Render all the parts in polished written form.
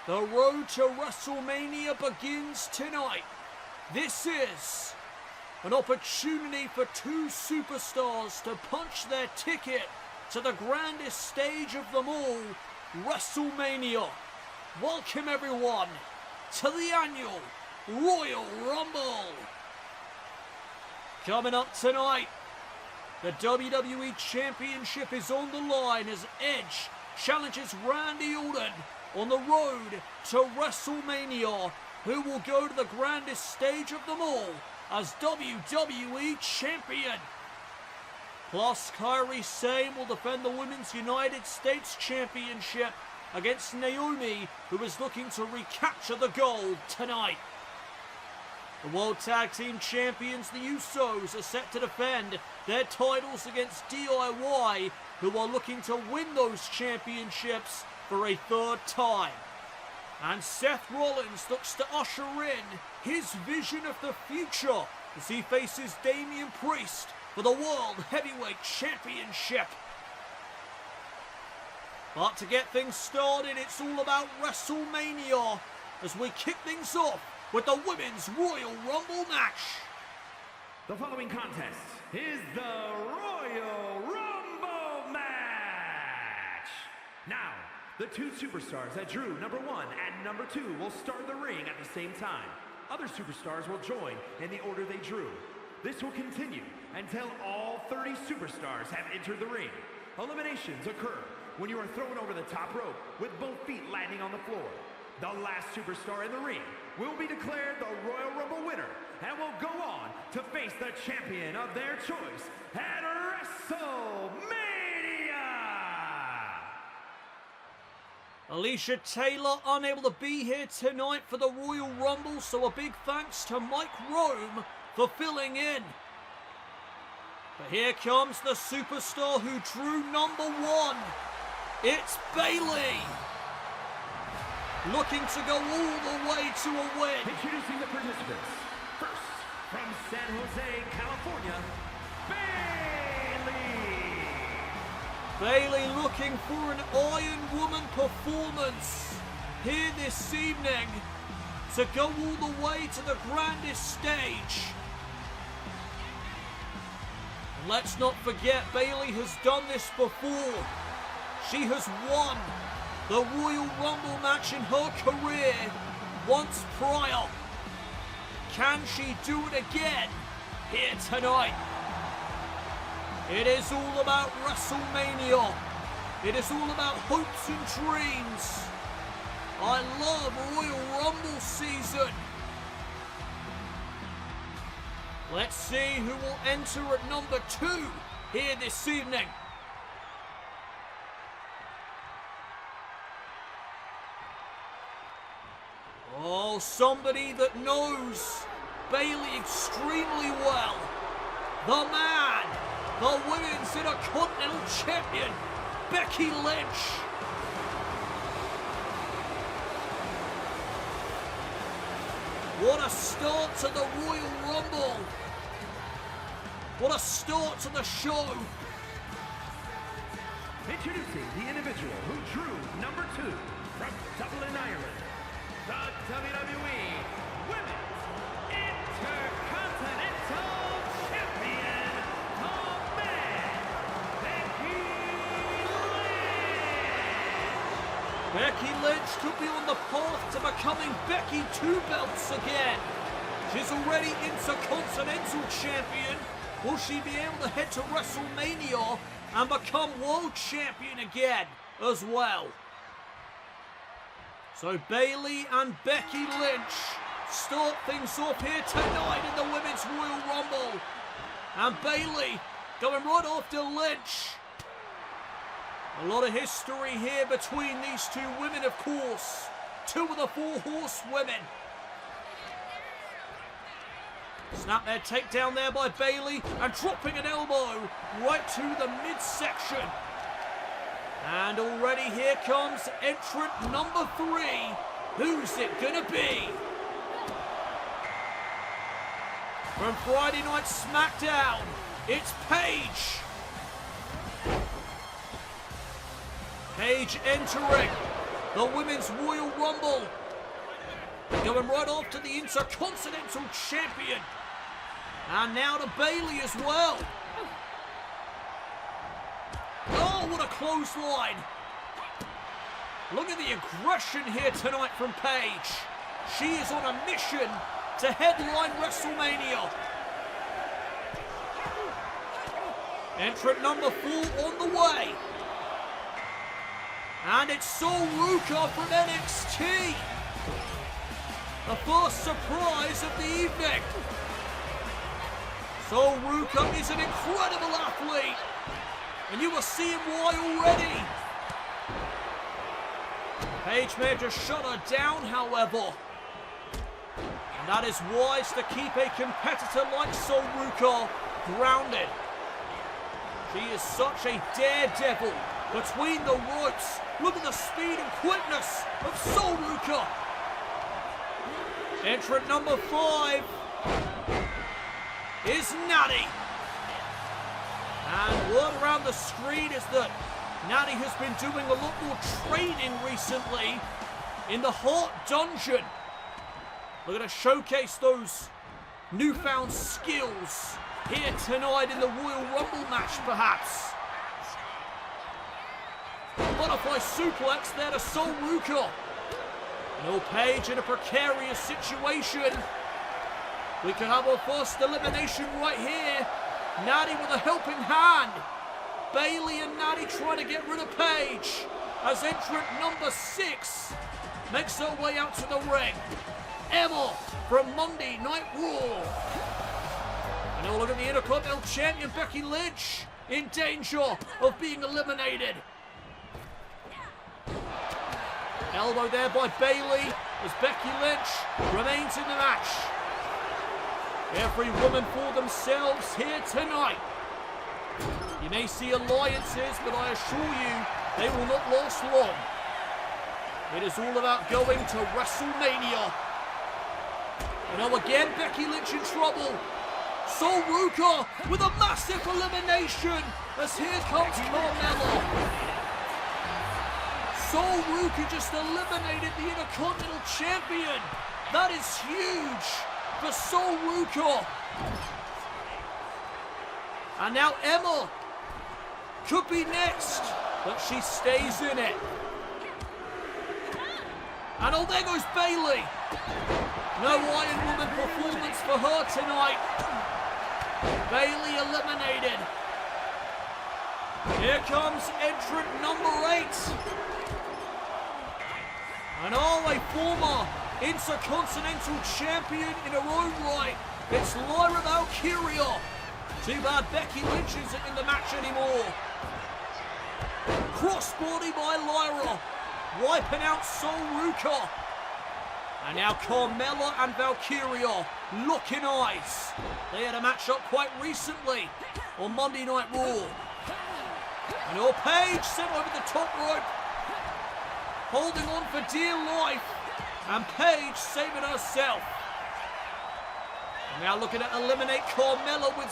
The road to WrestleMania begins tonight. This is an opportunity for two superstars to punch their ticket to the grandest stage of them all, WrestleMania. Welcome everyone to the annual Royal Rumble. Coming up tonight, the WWE Championship is on the line as Edge challenges Randy Orton on the road to WrestleMania, who will go to the grandest stage of them all as WWE Champion. Plus, Kairi Sane will defend the Women's United States Championship against Naomi, who is looking to recapture the gold tonight. The World Tag Team Champions, the Usos, are set to defend their titles against DIY, who are looking to win those championships for a third time. And Seth Rollins looks to usher in his vision of the future as he faces Damian Priest for the World Heavyweight Championship. But to get things started, it's all about WrestleMania as we kick things off with the Women's Royal Rumble match. The following contest is the Royal Rumble match. Now, the two superstars that drew number 1 and number 2 will start the ring at the same time. Other superstars will join in the order they drew. This will continue until all 30 superstars have entered the ring. Eliminations occur when you are thrown over the top rope with both feet landing on the floor. The last superstar in the ring will be declared the Royal Rumble winner and will go on to face the champion of their choice at WrestleMania. Alicia Taylor unable to be here tonight for the Royal Rumble, so a big thanks to Mike Rome for filling in. But here comes the superstar who drew number 1. It's Bayley, looking to go all the way to a win. Introducing the participants. First, from San Jose, California, Bayley looking for an Iron Woman performance here this evening to go all the way to the grandest stage. And let's not forget, Bayley has done this before. She has won the Royal Rumble match in her career once prior. Can she do it again here tonight? It is all about WrestleMania. It is all about hopes and dreams. I love Royal Rumble season. Let's see who will enter at number 2 here this evening. Oh, somebody that knows Bayley extremely well. The man, the Women's Intercontinental Champion, Becky Lynch. What a start to the Royal Rumble. What a start to the show. Introducing the individual who drew number 2 from Dublin, Ireland, the WWE Women's Intercontinental Champion, the man, Becky Lynch. Becky Lynch could be on the path to becoming Becky Two Belts again. She's already Intercontinental Champion. Will she be able to head to WrestleMania and become World Champion again as well? So Bayley and Becky Lynch start things off here tonight in the Women's Royal Rumble. And Bayley going right after Lynch. A lot of history here between these two women, of course. 2 of the 4 horsewomen. Snap their takedown there by Bayley and dropping an elbow right to the midsection. And already here comes entrant number 3. Who's it gonna be? From Friday Night SmackDown, it's Paige. Paige entering the Women's Royal Rumble. Going right off to the Intercontinental Champion. And now to Bayley as well. Oh, what a clothesline. Look at the aggression here tonight from Paige. She is on a mission to headline WrestleMania. Entrant number 4 on the way. And it's Ruca from NXT. The first surprise of the evening. Ruca is an incredible athlete. And you are seeing why already. Paige may have just shut her down, however. And that is wise to keep a competitor like Ruca grounded. She is such a daredevil between the ropes. Look at the speed and quickness of Ruca. Entrant number 5 is Nattie. And word around the screen is that Nattie has been doing a lot more training recently in the Heart Dungeon. We're going to showcase those newfound skills here tonight in the Royal Rumble match, perhaps. Butterfly suplex there to Ruca. No Paige in a precarious situation. We could have our first elimination right here. Nattie with a helping hand. Bayley and Nattie trying to get rid of Paige as entrant number 6 makes her way out to the ring. Emma from Monday Night Raw. And now look at the Intercontinental Champion Becky Lynch in danger of being eliminated. Elbow there by Bayley as Becky Lynch remains in the match. Every woman for themselves here tonight. You may see alliances, but I assure you, they will not last long. It is all about going to WrestleMania. And now again, Becky Lynch in trouble. Ruca with a massive elimination as here comes Carmella. Ruca just eliminated the Intercontinental Champion. That is huge for Ruca. And now Emma could be next, but she stays in it. And oh, there goes Bayley. No Iron Woman performance for her tonight. Bayley eliminated. Here comes entrant number 8. And a former Intercontinental Champion in her own right. It's Lyra Valkyria. Too bad Becky Lynch isn't in the match anymore. Crossbody by Lyra. Wiping out Ruca. And now Carmella and Valkyria locking eyes. They had a match up quite recently on Monday Night Raw. And Paige sent over the top rope. Holding on for dear life. And Paige saving herself. And now looking to eliminate Carmella with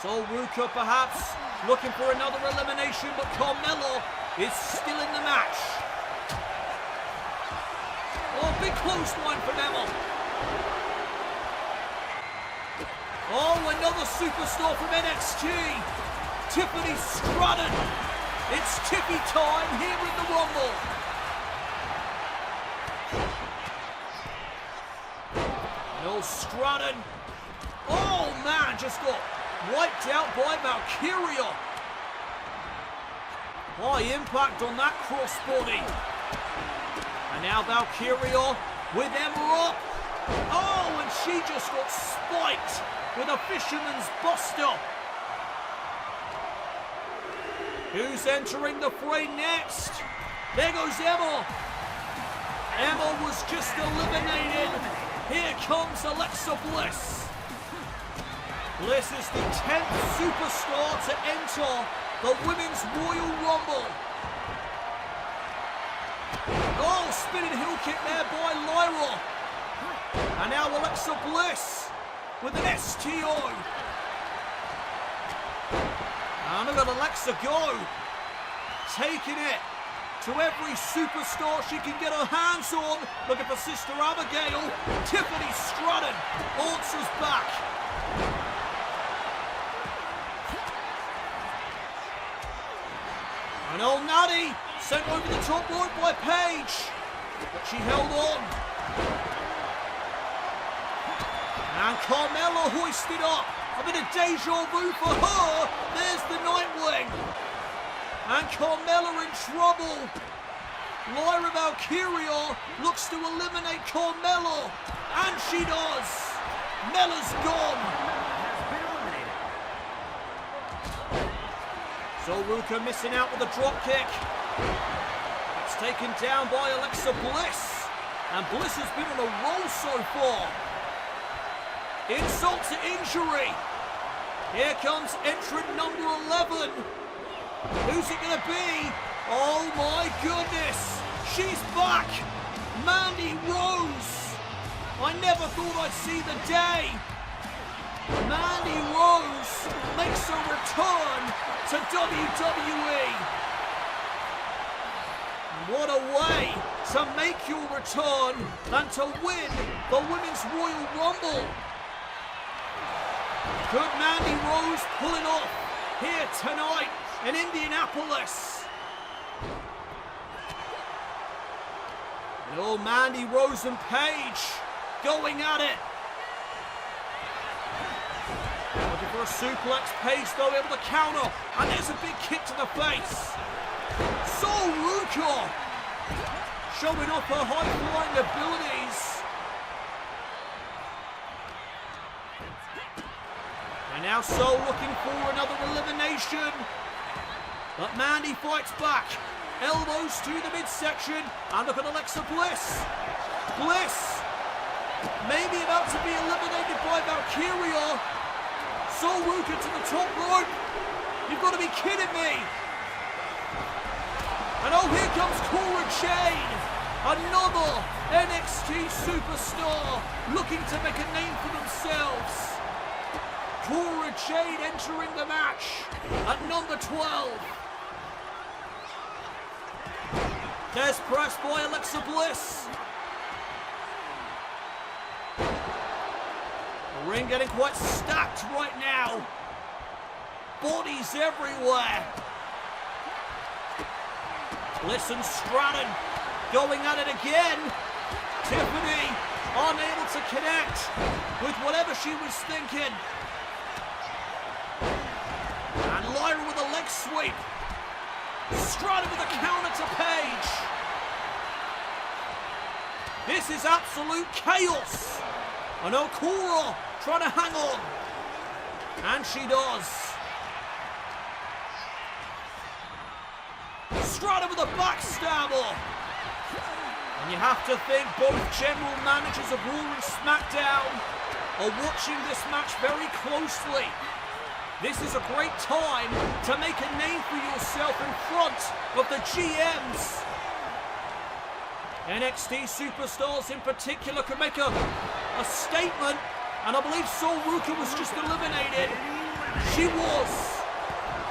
Ruca perhaps looking for another elimination, but Carmella is still in the match. Oh, big clothesline from Emma. Oh, another superstar from NXT. Tiffany Stratton. It's Tiffy time here in the Rumble. No Stratton. Oh man, just got wiped out by Valkyria. High impact on that crossbody. And now Valkyria with Emma up. Oh, and she just got spiked with a fisherman's buster. Who's entering the fray next? There goes Emma. Emma was just eliminated. Here comes Alexa Bliss. Bliss is the 10th superstar to enter the Women's Royal Rumble. Oh, spinning heel kick there by Lyra. And now Alexa Bliss with an STO. And look at Alexa go. taking it to every superstar she can get her hands on. Looking for Sister Abigail. Tiffany Stratton answers back. And old Nattie sent over the top rope by Paige, but she held on. And Carmella hoisted up. A bit of deja vu for her. There's the Nightwing. And Carmella in trouble. Lyra Valkyria looks to eliminate Carmella. And she does. Mella's gone. So Ruca missing out with a drop kick. It's taken down by Alexa Bliss. And Bliss has been on a roll so far. Insult to injury. Here comes entrant number 11. Who's it going to be? Oh my goodness. She's back. Mandy Rose. I never thought I'd see the day. Mandy Rose makes a return to WWE. What a way to make your return and to win the Women's Royal Rumble. Could Mandy Rose pull it off here tonight in Indianapolis? And oh, Mandy Rose and Paige going at it. Looking for a suplex. Paige though able to counter. And there's a big kick to the face. So Ruca showing off her high-flying abilities. And now So looking for another elimination. But Mandy fights back. Elbows to the midsection. And look at Alexa Bliss. Bliss maybe about to be eliminated by Valkyria. So Ruca to the top rope. You've got to be kidding me. And oh, here comes Cora Jade. Another NXT superstar looking to make a name for themselves. Cora Jade entering the match at number 12. There's press by Alexa Bliss. The ring getting quite stacked right now. Bodies everywhere. Bliss and Stratton going at it again. Tiffany unable to connect with whatever she was thinking. And Lyra with a leg sweep. Stratton with a counter to Paige. This is absolute chaos. I know Cora trying to hang on. And she does. Stratton with a backstabber. And you have to think both general managers of Raw and SmackDown are watching this match very closely. This is a great time to make a name for yourself in front of the GMs. NXT superstars in particular could make a statement, and I believe Ruca was just eliminated. She was.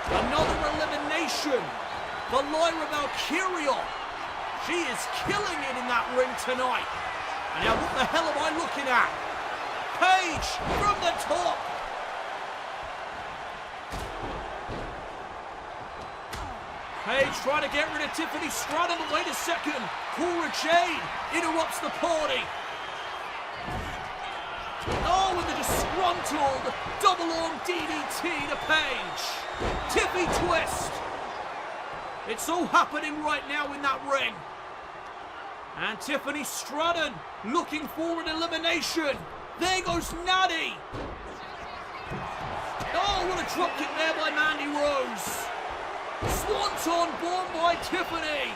Another elimination for Lyra Valkyria. She is killing it in that ring tonight. And now what the hell am I looking at? Paige from the top. Paige trying to get rid of Tiffany Stratton, but wait a second. Cora Jade interrupts the party. Oh, and the disgruntled double arm DDT to Paige. Tiffy twist. It's all happening right now in that ring. And Tiffany Stratton looking for an elimination. There goes Nattie. Oh, what a drop kick there by Mandy Rose. Swanton born by Tiffany.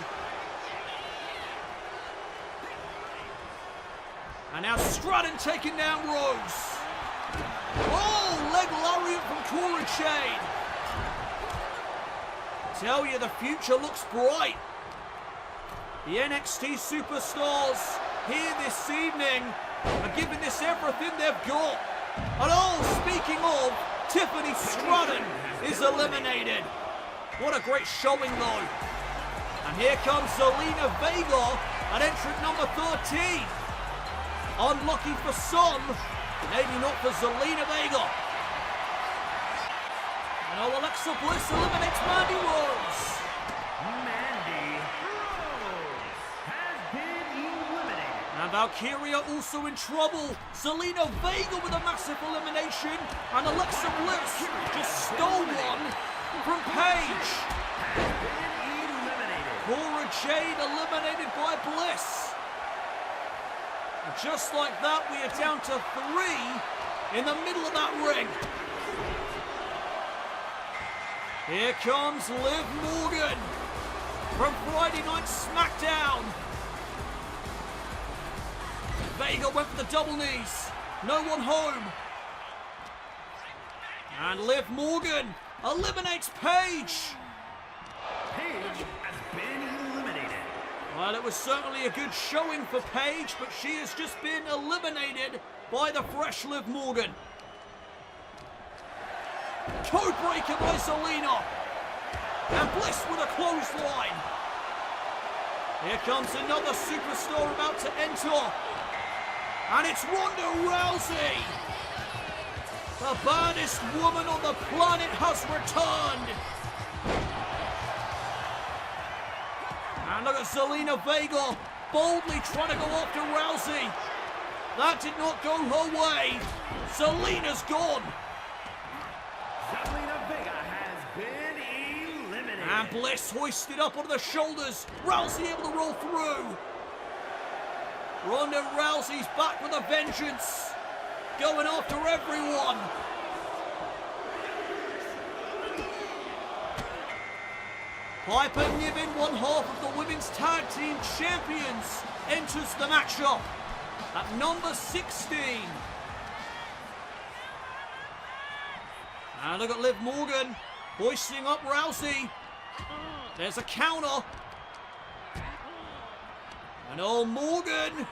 And now Stratton taking down Rose. Oh, leg lariat from Cora Jade. Tell you the future looks bright. The NXT superstars here this evening are giving this everything they've got. And oh, speaking of, Tiffany Stratton is eliminated. What a great showing though. And here comes Zelina Vega at entrant number 13. Unlucky for some, maybe not for Zelina Vega. And now Alexa Bliss eliminates Mandy Rose. Mandy Rose has been eliminated. And Valkyria also in trouble. Zelina Vega with a massive elimination. And Alexa Bliss just stole one from Paige. Cora Jade eliminated by Bliss. And just like that, we are down to 3 in the middle of that ring. Here comes Liv Morgan from Friday Night SmackDown. Vega went for the double knees. No one home. And Liv Morgan eliminates Paige. Paige has been eliminated. Well, it was certainly a good showing for Paige, but she has just been eliminated by the fresh Liv Morgan. Codebreaker by Zelina. And Bliss with a clothesline. Here comes another superstar about to enter. And it's Ronda Rousey. The baddest woman on the planet has returned. And look at Zelina Vega boldly trying to go after Rousey. That did not go her way. Zelina's gone. Zelina Vega has been eliminated. And Bliss hoisted up onto the shoulders. Rousey able to roll through. Ronda Rousey's back with a vengeance. Going after everyone. Piper Niven, one half of the Women's Tag Team Champions, enters the matchup at number 16. And look at Liv Morgan hoisting up Rousey. There's a counter. And oh, Morgan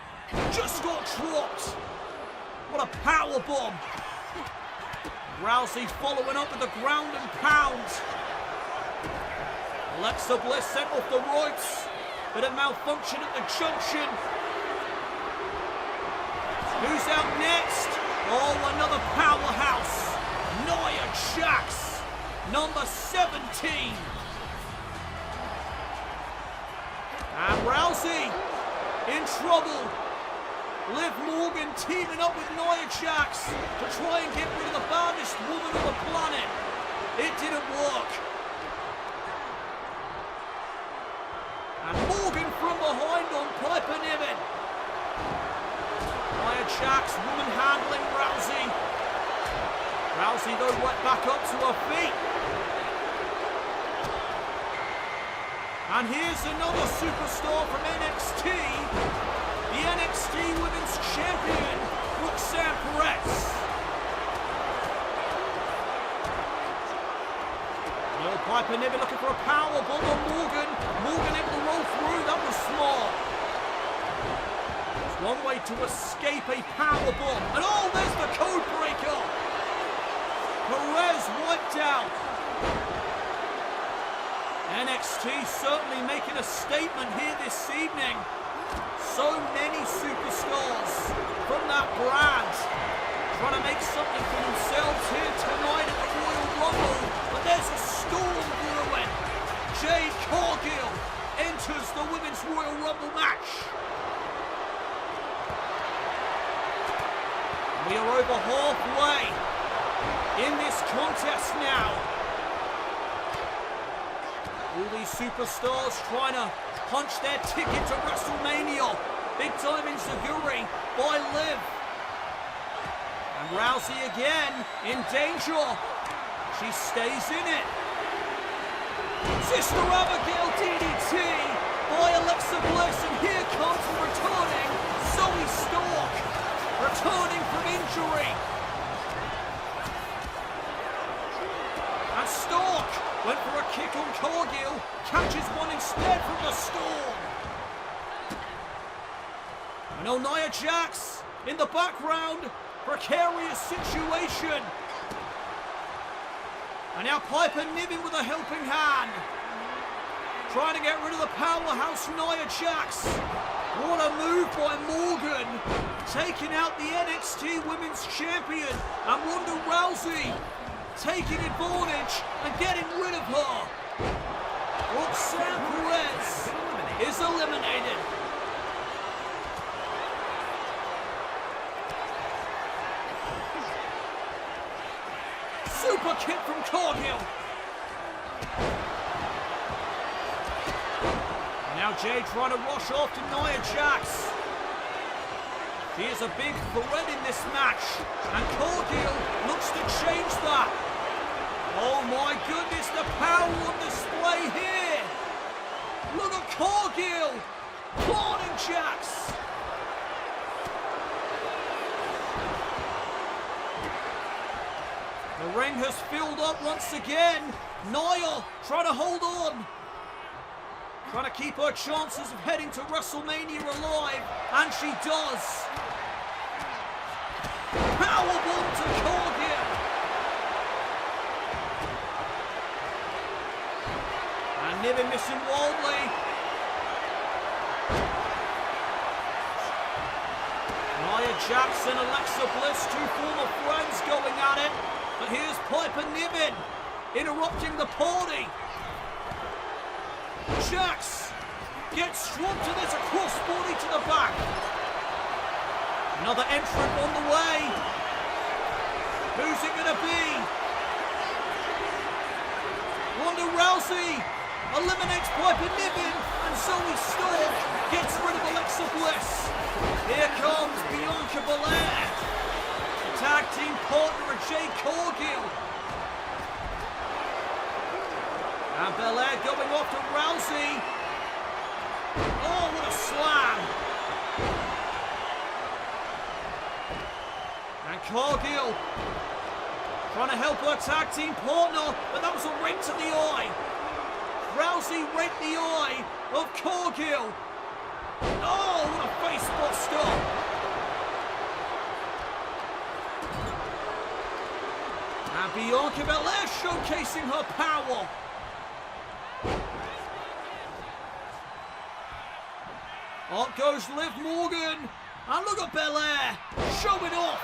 just got dropped. What a power bomb. Rousey following up with the ground and pound. Alexa Bliss sent off the ropes. Bit of malfunction at the junction. Who's out next? Oh, another powerhouse. Nia Jax, number 17. And Rousey in trouble. Liv Morgan teaming up with Nia Jax to try and get rid of the baddest woman on the planet. It didn't work. And Morgan from behind on Piper Niven. Nia Jax, woman handling Rousey. Rousey though right back up to her feet. And here's another superstar from NXT. The NXT Women's Champion, Roxanne Perez. No, Piper Niven looking for a power bomb on Morgan. Morgan able to roll through, that was smart. There's one way to escape a power bomb. And oh, there's the code breaker. Perez wiped out. NXT certainly making a statement here this evening. So many superstars from that brand trying to make something for themselves here tonight at the Royal Rumble. But there's a storm brewing. Jade Cargill enters the Women's Royal Rumble match. We are over halfway in this contest now. All these superstars trying to punch their ticket to WrestleMania. Big time Enziguri by Liv. And Rousey again in danger. She stays in it. Sister Abigail DDT by Alexa Bliss. And here comes the returning Zoey Stark. Returning from injury. And Stark went for a kick on Cargill, catches one instead from the Storm. And oh, Nia Jax in the background, precarious situation. And now Piper Niven with a helping hand. trying to get rid of the powerhouse Nia Jax. What a move by Morgan, taking out the NXT Women's Champion, and Ronda Rousey taking advantage and getting rid of her. Roxanne Perez is eliminated. Super kick from Cargill. Now Jade trying to rush off to Nia Jax. She is a big threat in this match, and Cargill looks to change that. Oh my goodness, the power on display here. Look at Cargill planting Jax. The ring has filled up once again. Nia trying to hold on. Trying to keep her chances of heading to WrestleMania alive, and she does. Powerbomb to Cargill. And Niven missing wildly. Nia Jax and Alexa Bliss, two former friends, going at it. But here's Piper Niven interrupting the party. Jax gets swamped to this, a crossbody to the back. Another entrant on the way. Who's it going to be? Ronda Rousey eliminates Piper Niven, and Zoey Stark gets rid of Alexa Bliss. Here comes Bianca Belair, the tag team partner of Jade Cargill. And Belair going off to Rousey. Oh, what a slam. And Cargill trying to help her tag team partner, but that was a ring to the eye. Rousey raked the eye of Cargill. Oh, what a face buster. And Bianca Belair showcasing her power. Up goes Liv Morgan, and look at Belair, showing off.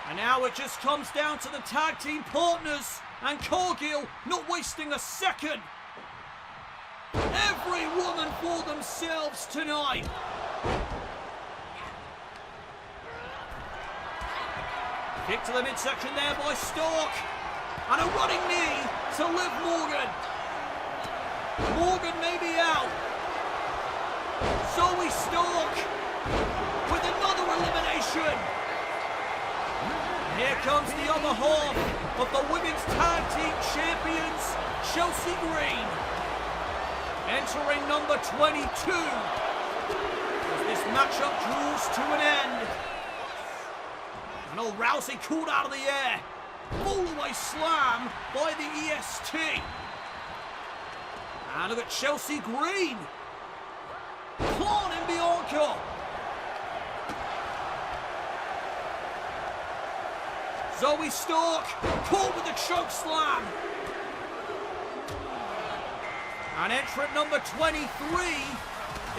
And now it just comes down to the tag team partners, and Cargill not wasting a second. Every woman for themselves tonight. Kick to the midsection there by Stark, and a running knee to Liv Morgan. Morgan may be out. Zoey Stark with another elimination. Here comes the other half of the Women's Tag Team Champions, Chelsea Green. Entering number 22 as this matchup draws to an end. And old Rousey caught out of the air. Fall away slam by the EST. And look at Chelsea Green. Planting Bianca. Zoey Stark caught with a choke slam. And entrant number 23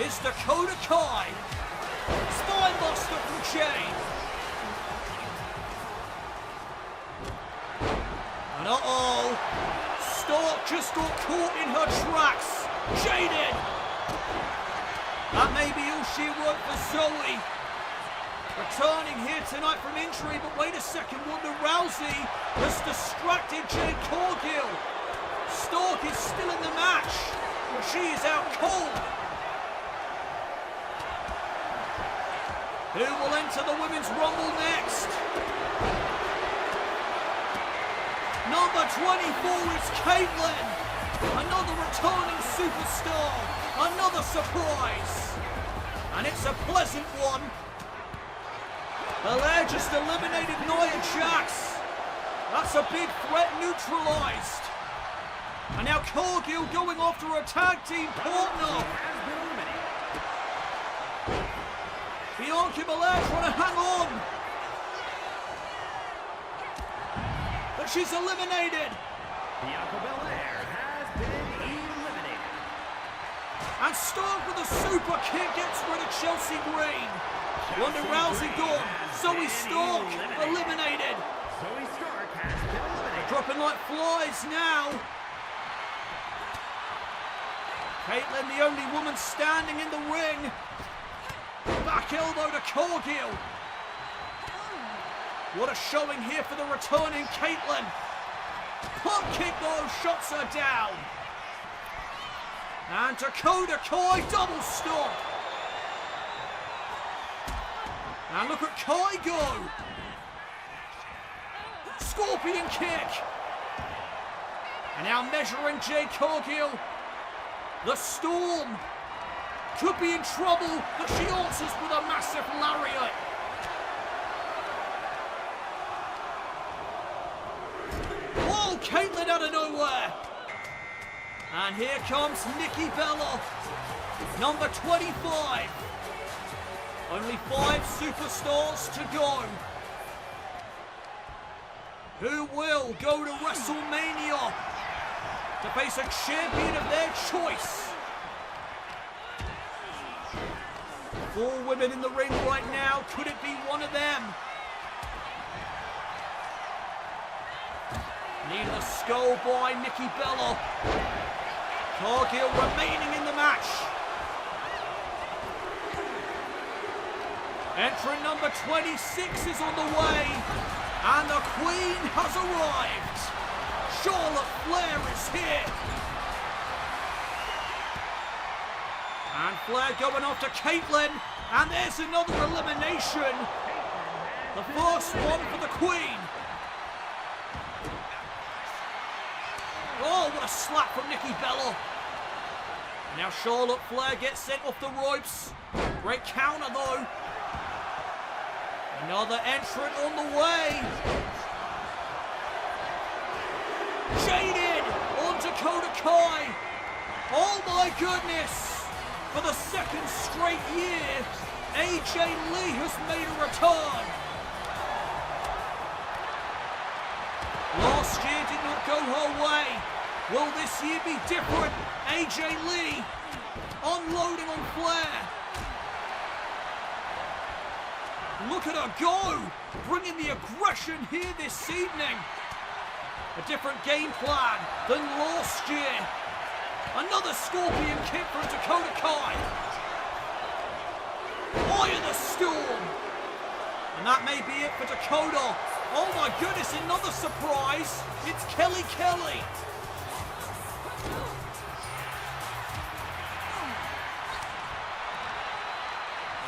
is Dakota Kai. Spinebuster from Jade. And uh-oh, Stark just got caught in her tracks. Jaded. That may be all she worked for Zoey. Returning here tonight from injury, but wait a second, Ronda Rousey has distracted Jade Cargill. Stark is still in the match, but she is out cold. Who will enter the Women's Rumble next? Number 24 is Caitlyn. Another returning superstar. Another surprise. And it's a pleasant one. Belair just eliminated Nia Jax. That's a big threat neutralized. And now Cargill going after her tag team partner. Bianca Belair trying to hang on. But she's eliminated. Bianca Belair has been eliminated. And Stark with a super kick gets rid of Chelsea Green. Ronda Rousey gone. Zoey Stark eliminated. Zoey Stark has been eliminated. Dropping like flies now. Caitlyn, the only woman standing in the ring. Back elbow to Cargill. What a showing here for the returning Caitlyn. Pump kick though, shuts her down. And Dakota Kai double stomp. And look at Kai go. Scorpion kick. And now measuring Jade Cargill. The Storm could be in trouble, but she answers with a massive lariat. Whoa, Caitlyn out of nowhere. And here comes Nikki Bella, number 25. Only 5 superstars to go. Who will go to WrestleMania to face a champion of their choice? 4 women in the ring right now. Could it be one of them? Needless go by Nikki Bella. Cargill remaining in the match. Entrant number 26 is on the way. And the Queen has arrived. Charlotte Flair is here. And Flair going after Caitlyn. And there's another elimination. The first one for the Queen. Oh, what a slap from Nikki Bella. Now Charlotte Flair gets sent off the ropes. Great counter though. Another entrant on the way. Jade on Dakota Kai. Oh my goodness. For the second straight year, AJ Lee has made a return. Last year did not go her way. Will this year be different? AJ Lee unloading on Flair. Look at her go, bringing the aggression here this evening. A different game plan than last year. Another scorpion kick from Dakota Kai. Eye of the Storm. And that may be it for Dakota. Oh my goodness, another surprise. It's Kelly Kelly.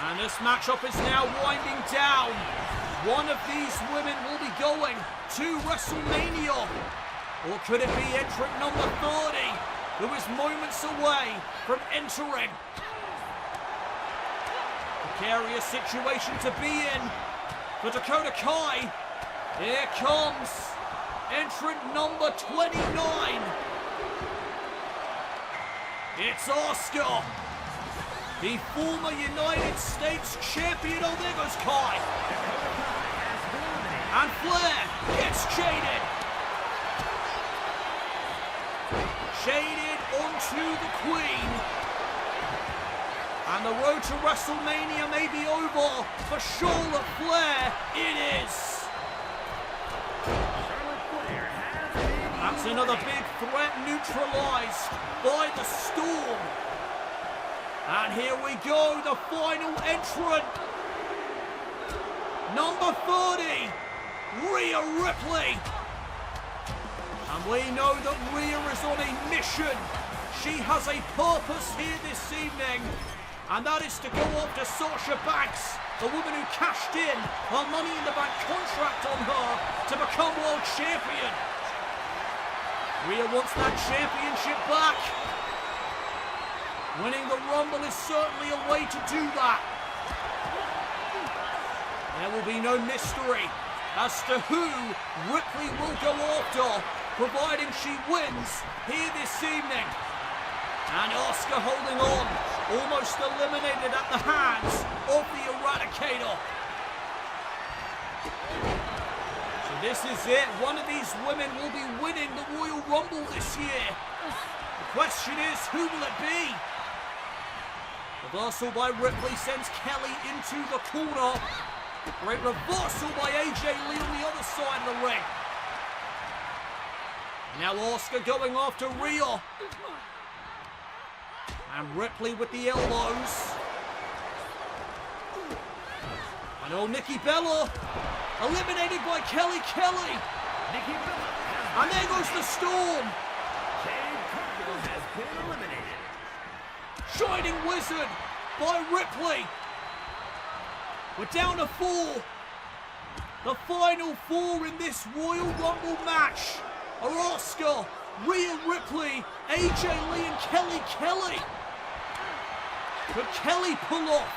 And this matchup is now winding down. One of these women will be going to WrestleMania. Or could it be entrant number 30, who is moments away from entering? Precarious situation to be in for Dakota Kai. Here comes entrant number 29. It's Asuka, the former United States champion. Oh, there goes Kai. And Flair gets Jaded. Jaded onto the Queen. And the road to WrestleMania may be over for Charlotte Flair. It is. That's another big threat neutralized by the Storm. And here we go, the final entrant. Number 30, Rhea Ripley. And we know that Rhea is on a mission. She has a purpose here this evening. And that is to go after Sasha Banks, the woman who cashed in her Money in the Bank contract on her to become world champion. Rhea wants that championship back. Winning the Rumble is certainly a way to do that. There will be no mystery as to who Ripley will go after, providing she wins here this evening. And Asuka holding on, almost eliminated at the hands of the Eradicator. So this is it. One of these women will be winning the Royal Rumble this year. The question is, who will it be? Reversal by Ripley sends Kelly into the corner. Great reversal by AJ Lee on the other side of the ring. Now Asuka going after Rhea. And Ripley with the elbows. And oh, Nikki Bella eliminated by Kelly. Nikki Bella And there goes the Storm. Jade has been eliminated. Shining Wizard by Ripley. We're down to 4. The final 4 in this Royal Rumble match are Asuka, Rhea Ripley, AJ Lee and Kelly. Could Kelly pull off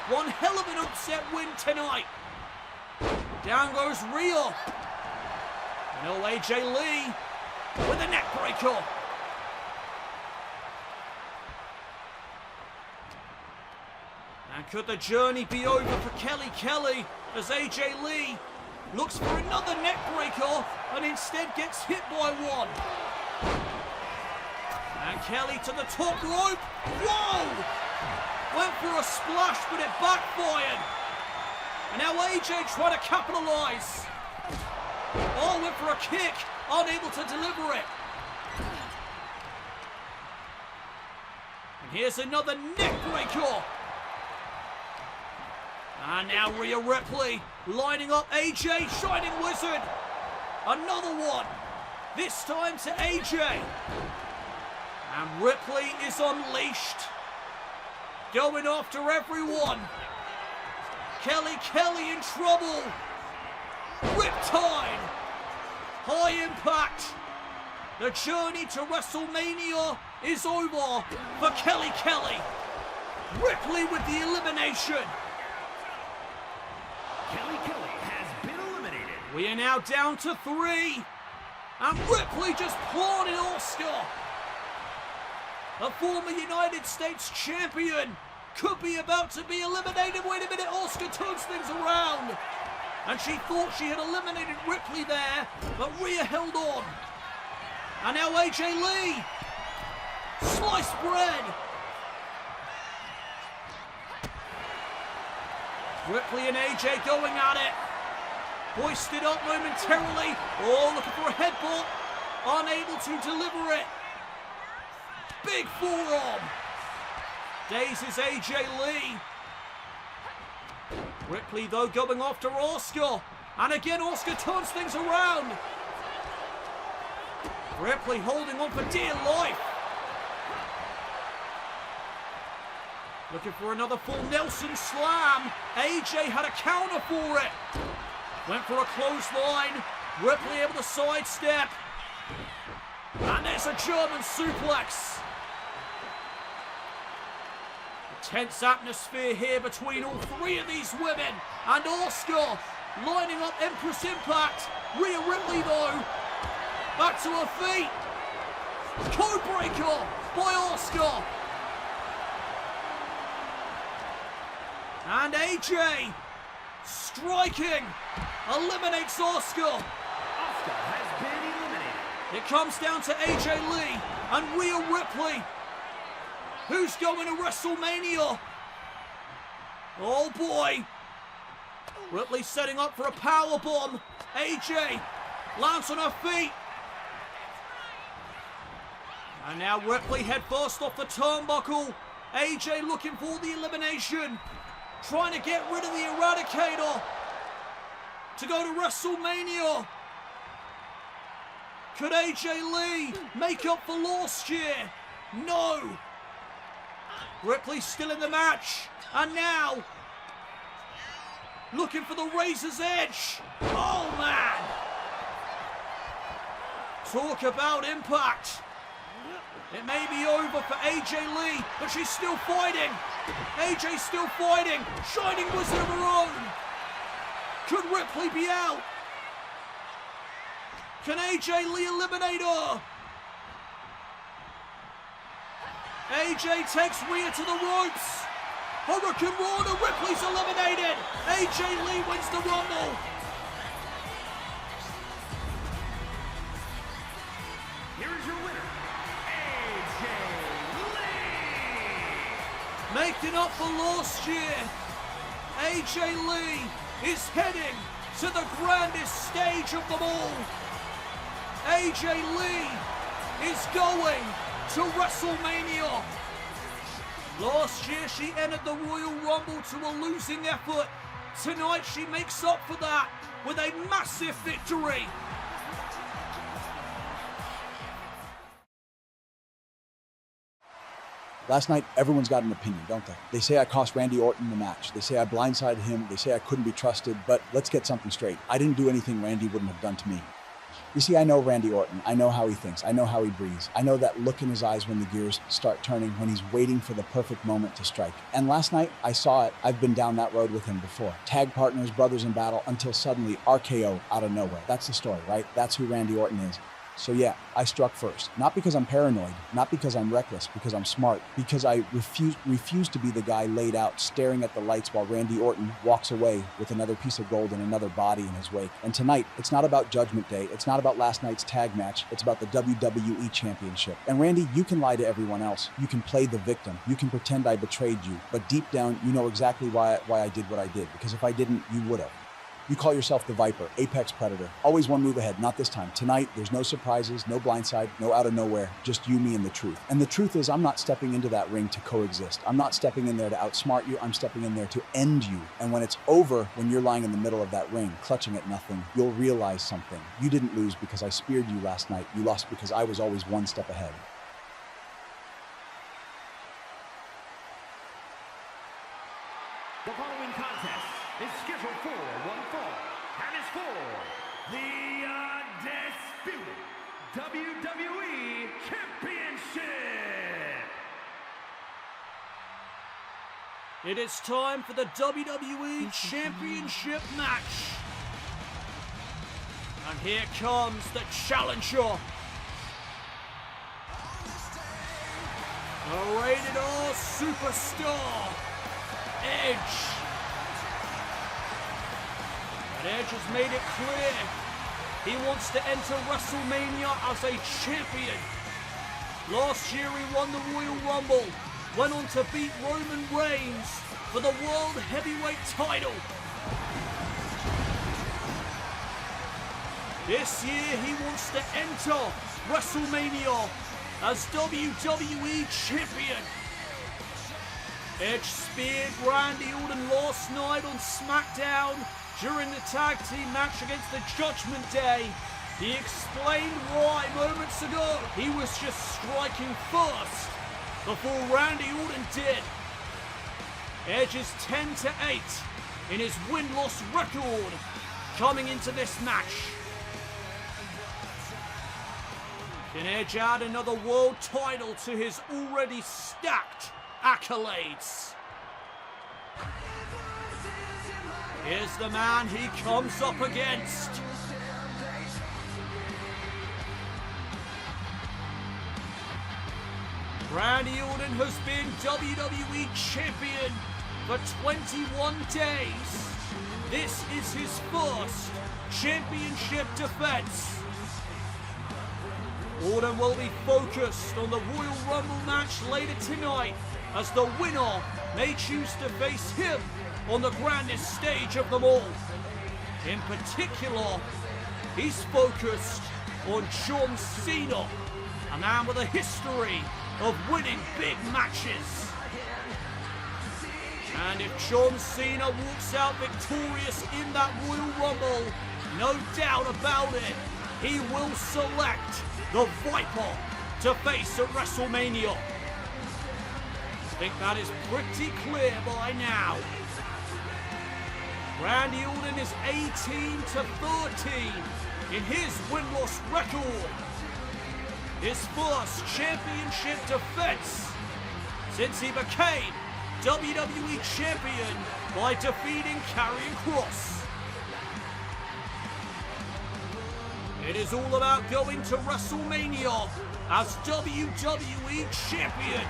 one hell of an upset win tonight? Down goes Rhea. And oh, AJ Lee with a neck breaker. And could the journey be over for Kelly as AJ Lee looks for another neck breaker and instead gets hit by one. And Kelly to the top rope. Whoa! Went for a splash, but it backfired. And now AJ trying to capitalize. Oh, went for a kick, unable to deliver it. And here's another neck breaker. And now Rhea Ripley lining up AJ, Shining Wizard. Another one, this time to AJ. And Ripley is unleashed. Going after everyone. Kelly in trouble. Riptide. High Impact. The journey to WrestleMania is over for Kelly. Ripley with the elimination. Kelly has been eliminated. We are now down to 3. And Ripley just planted Asuka. A former United States champion could be about to be eliminated. Wait a minute, Asuka turns things around. And she thought she had eliminated Ripley there, but Rhea held on. And now AJ Lee. Sliced bread. Ripley and AJ going at it. Hoisted up momentarily. Oh, looking for a headbutt. Unable to deliver it. Big forearm. Dazes AJ Lee. Ripley, though, going after Asuka. And again, Asuka turns things around. Ripley holding on for dear life. Looking for another full Nelson slam. AJ had a counter for it. Went for a clothesline. Ripley able to sidestep. And there's a German suplex. A tense atmosphere here between all 3 of these women. And Asuka lining up Empress Impact. Rhea Ripley though. Back to her feet. Codebreaker by Asuka. And AJ striking. Eliminates Asuka. Asuka has been eliminated. It comes down to AJ Lee and Rhea Ripley. Who's going to WrestleMania? Oh boy. Ripley setting up for a powerbomb. AJ lands on her feet. And now Ripley head first off the turnbuckle. AJ looking for the elimination. Trying to get rid of the Eradicator to go to WrestleMania. Could AJ Lee make up for last year? No. Ripley still in the match. And now, looking for the Razor's Edge. Oh, man. Talk about impact. It may be over for AJ Lee, but she's still fighting. AJ still fighting. Shining Wizard of her own. Could Ripley be out? Can AJ Lee eliminate her? AJ takes Rhea to the ropes. Hurricane Rana, Ripley's eliminated. AJ Lee wins the Rumble. Here is your winner, AJ Lee. Make making up for last year. AJ Lee is heading to the grandest stage of them all. AJ Lee is going to WrestleMania. Last year she entered the Royal Rumble to a losing effort. Tonight she makes up for that with a massive victory. Last night, everyone's got an opinion, don't they? They say I cost Randy Orton the match. They say I blindsided him. They say I couldn't be trusted. But let's get something straight. I didn't do anything Randy wouldn't have done to me. You see, I know Randy Orton. I know how he thinks. I know how he breathes. I know that look in his eyes when the gears start turning, when he's waiting for the perfect moment to strike. And last night, I saw it. I've been down that road with him before. Tag partners, brothers in battle, until suddenly RKO out of nowhere. That's the story, right? That's who Randy Orton is. So yeah, I struck first. Not because I'm paranoid, not because I'm reckless, because I'm smart, because I refuse to be the guy laid out staring at the lights while Randy Orton walks away with another piece of gold and another body in his wake. And tonight, it's not about Judgment Day, it's not about last night's tag match, it's about the WWE Championship. And Randy, you can lie to everyone else, you can play the victim, you can pretend I betrayed you, but deep down, you know exactly why I did what I did, because if I didn't, you would have. You call yourself the Viper, Apex Predator. Always one move ahead, not this time. Tonight, there's no surprises, no blindside, no out of nowhere, just you, me, and the truth. And the truth is, I'm not stepping into that ring to coexist. I'm not stepping in there to outsmart you, I'm stepping in there to end you. And when it's over, when you're lying in the middle of that ring, clutching at nothing, you'll realize something. You didn't lose because I speared you last night. You lost because I was always one step ahead. The following contest is scheduled for one fall and is for the undisputed WWE Championship. It is time for the WWE Championship match. And here comes the challenger. A rated R superstar, Edge. But Edge has made it clear he wants to enter WrestleMania as a champion. Last year he won the Royal Rumble, went on to beat Roman Reigns for the World Heavyweight title. This year he wants to enter WrestleMania as WWE Champion. Edge speared Randy Orton last night on SmackDown during the tag team match against the Judgment Day. He explained why moments ago he was just striking first before Randy Orton did. Edge is 10-8 in his win-loss record coming into this match. Can Edge add another world title to his already stacked accolades? Here's the man he comes up against. Randy Orton has been WWE Champion for 21 days. This is his first championship defense. Orton will be focused on the Royal Rumble match later tonight, as the winner may choose to face him on the grandest stage of them all. In particular, he's focused on John Cena, a man with a history of winning big matches. And if John Cena walks out victorious in that Royal Rumble, no doubt about it, he will select the Viper to face at WrestleMania. I think that is pretty clear by now. Randy Orton is 18-13 in his win-loss record. His first championship defense since he became WWE Champion by defeating Karrion Kross. It is all about going to WrestleMania as WWE Champion.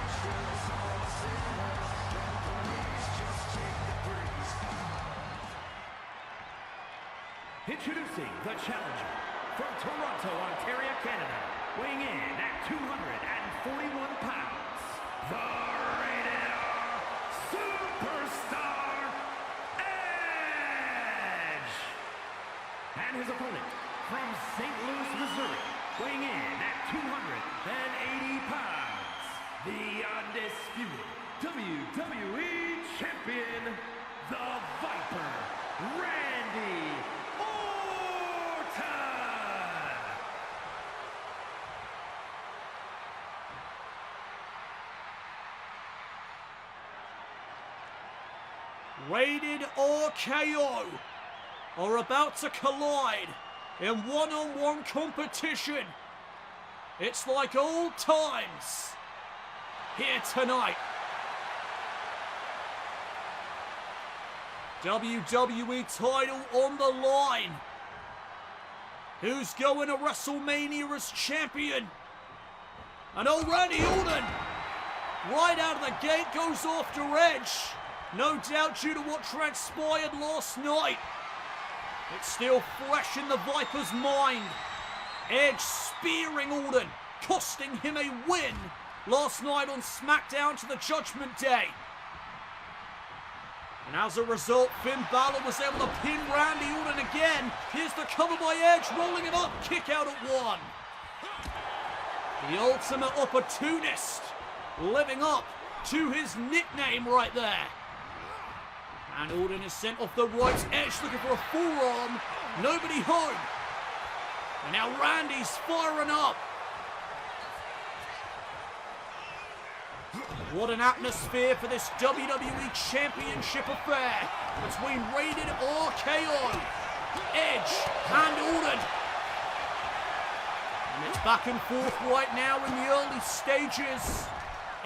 Introducing the challenger from Toronto, Ontario, Canada, weighing in at 241 pounds, the rated R And his opponent from St. Louis, Missouri, weighing in at 280 pounds, the undisputed WWE Champion, the Viper, Randy Orton! Rated RKO are about to collide in one-on-one competition. It's like old times here tonight. WWE title on the line. Who's going to WrestleMania as champion? And old Randy Orton, right out of the gate, goes after Edge. No doubt due to what transpired last night. It's still fresh in the Viper's mind. Edge spearing Orton, costing him a win last night on SmackDown to the Judgment Day. And as a result, Finn Balor was able to pin Randy Orton again. Here's the cover by Edge, rolling it up, kick out at one. The ultimate opportunist, living up to his nickname right there. And Orton is sent off the ropes. Edge looking for a forearm. Nobody home. And now Randy's firing up. What an atmosphere for this WWE Championship affair between Rated RKO, Edge and Orton. And it's back and forth right now in the early stages.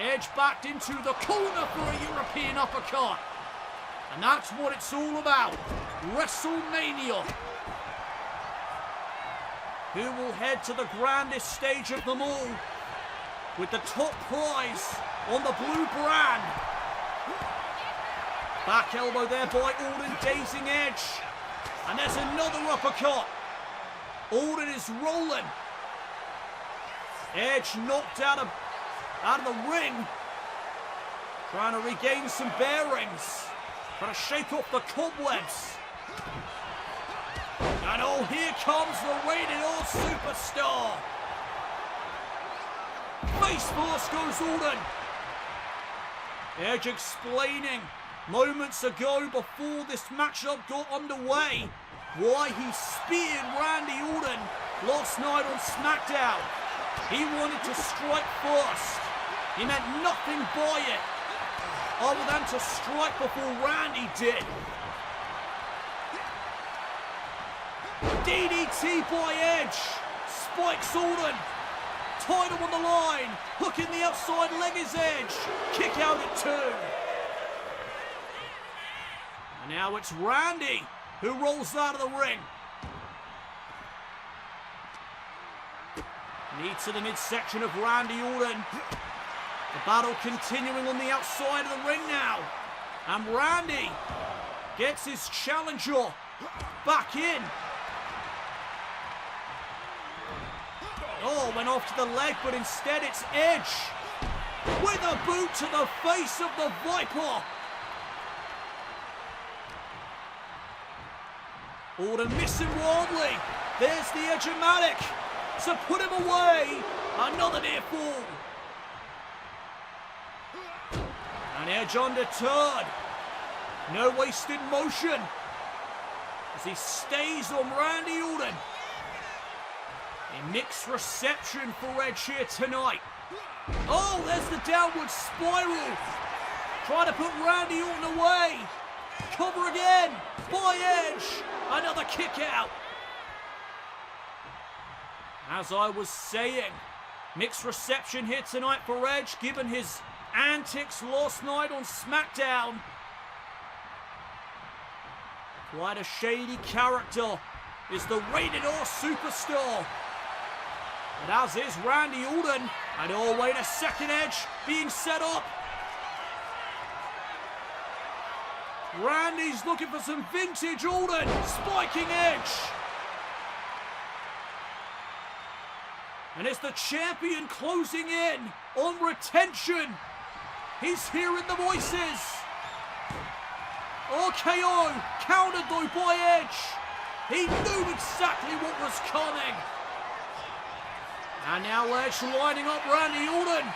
Edge backed into the corner for a European uppercut. And that's what it's all about. WrestleMania. Who will head to the grandest stage of them all with the top prize on the blue brand. Back elbow there by Orton, dazing Edge. And there's another uppercut. Orton is rolling. Edge knocked out of the ring. Trying to regain some bearings. Trying to shake off the cobwebs. And oh, here comes the Rated R superstar. Face first goes Orton. Edge explaining moments ago before this matchup got underway why he speared Randy Orton last night on SmackDown. He wanted to strike first. He meant nothing by it other than to strike before Randy did. DDT by Edge. Spikes Orton. Title on the line. Hook in the outside leg is Edge. Kick out at two. And now it's Randy who rolls out of the ring. Knee to the midsection of Randy Orton. The battle continuing on the outside of the ring now. And Randy gets his challenger back in. Oh, went off to the leg, but instead it's Edge with a boot to the face of the Viper. Orton missing wildly. There's the Edge-o-matic to put him away. Another near fall. And Edge undeterred. No wasted motion as he stays on Randy Orton. A mixed reception for Edge here tonight. Oh, there's the downward spiral. Trying to put Randy Orton away. Cover again by Edge. Another kick out. As I was saying, mixed reception here tonight for Edge, given his antics last night on SmackDown. Quite a shady character is the Rated R superstar. And as is Randy Orton. And oh, wait a second, Edge being set up. Randy's looking for some vintage Orton. Spiking Edge. And it's the champion closing in on retention. He's hearing the voices. RKO countered though by Edge. He knew exactly what was coming. And now Edge lining up Randy Orton.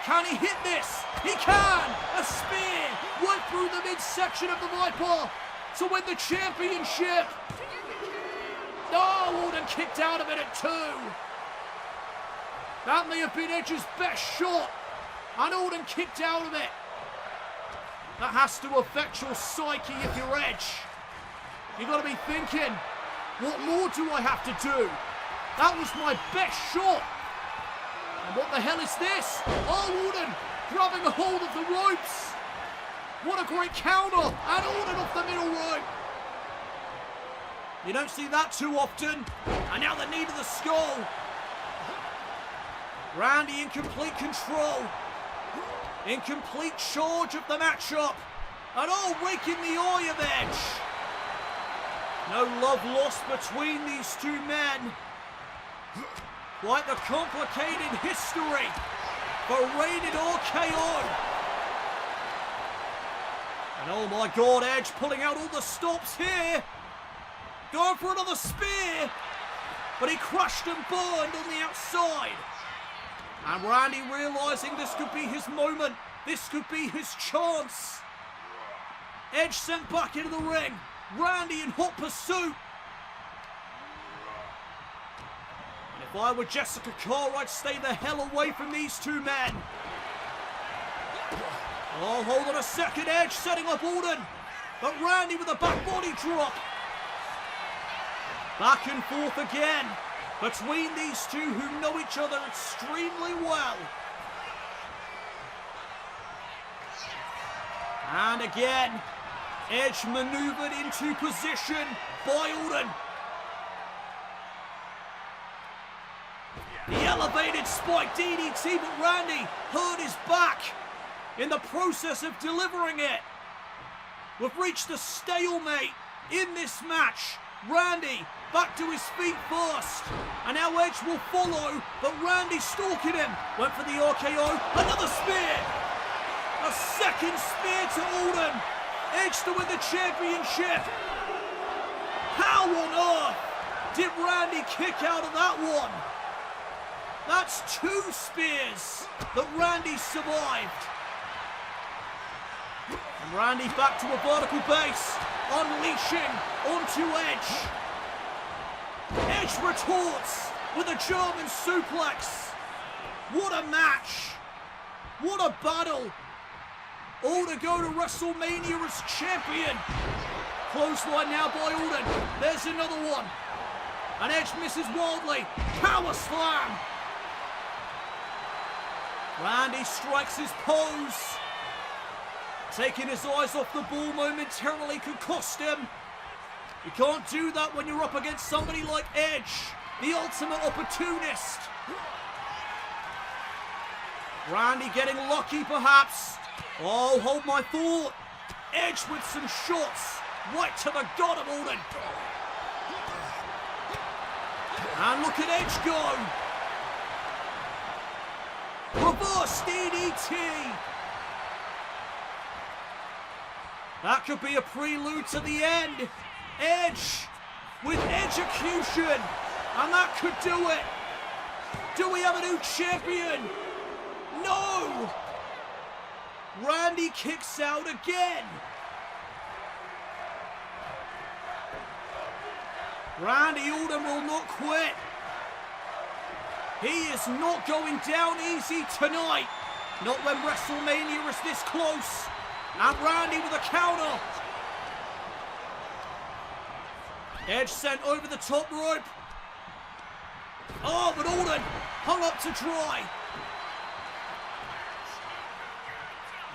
Can he hit this? He can! A spear went through the midsection of the Viper to win the championship. Oh, Orton kicked out of it at 2. That may have been Edge's best shot. And Orton kicked out of it. That has to affect your psyche if you're Edge. You've got to be thinking, what more do I have to do? That was my best shot. And what the hell is this? Oh, Orton grabbing a hold of the ropes. What a great counter. And Orton off the middle rope. You don't see that too often. And now the knee to the skull. Randy in complete control. In complete charge of the matchup. And all raking the eye of Edge. No love lost between these two men. Quite the complicated history for Rated RKO. And oh my God, Edge pulling out all the stops here. Going for another spear. But he crushed and burned on the outside. And Randy realizing this could be his moment. This could be his chance. Edge sent back into the ring. Randy in hot pursuit. And if I were Jessica Cole, I'd stay the hell away from these two men. Oh, hold on a second. Edge setting up Orton. But Randy with a back body drop. Back and forth again between these two who know each other extremely well. And again, Edge maneuvered into position by Orton. The elevated spike DDT, but Randy hurt his back in the process of delivering it. We've reached a stalemate in this match. Randy back to his feet first. And now Edge will follow, but Randy stalking him. Went for the RKO. Another spear. A second spear to Orton. Edge to win the championship. How on earth did Randy kick out of that one? That's 2 spears that Randy survived. And Randy back to a vertical base, unleashing onto Edge. Edge retorts with a German suplex. What a match. What a battle. All to go to WrestleMania as champion. Clothesline now by Orton. There's another one. And Edge misses wildly. Power slam. Randy strikes his pose. Taking his eyes off the ball momentarily could cost him. You can't do that when you're up against somebody like Edge, the ultimate opportunist. Randy getting lucky perhaps. Oh, hold my thought. Edge with some shots right to the gut of Orton. And look at Edge go. Reverse DDT. That could be a prelude to the end. Edge with execution. And that could do it. Do we have a new champion? No. Randy kicks out again. Randy Orton will not quit. He is not going down easy tonight. Not when WrestleMania is this close. And Randy with a counter. Edge sent over the top rope. Oh, but Orton hung up to dry.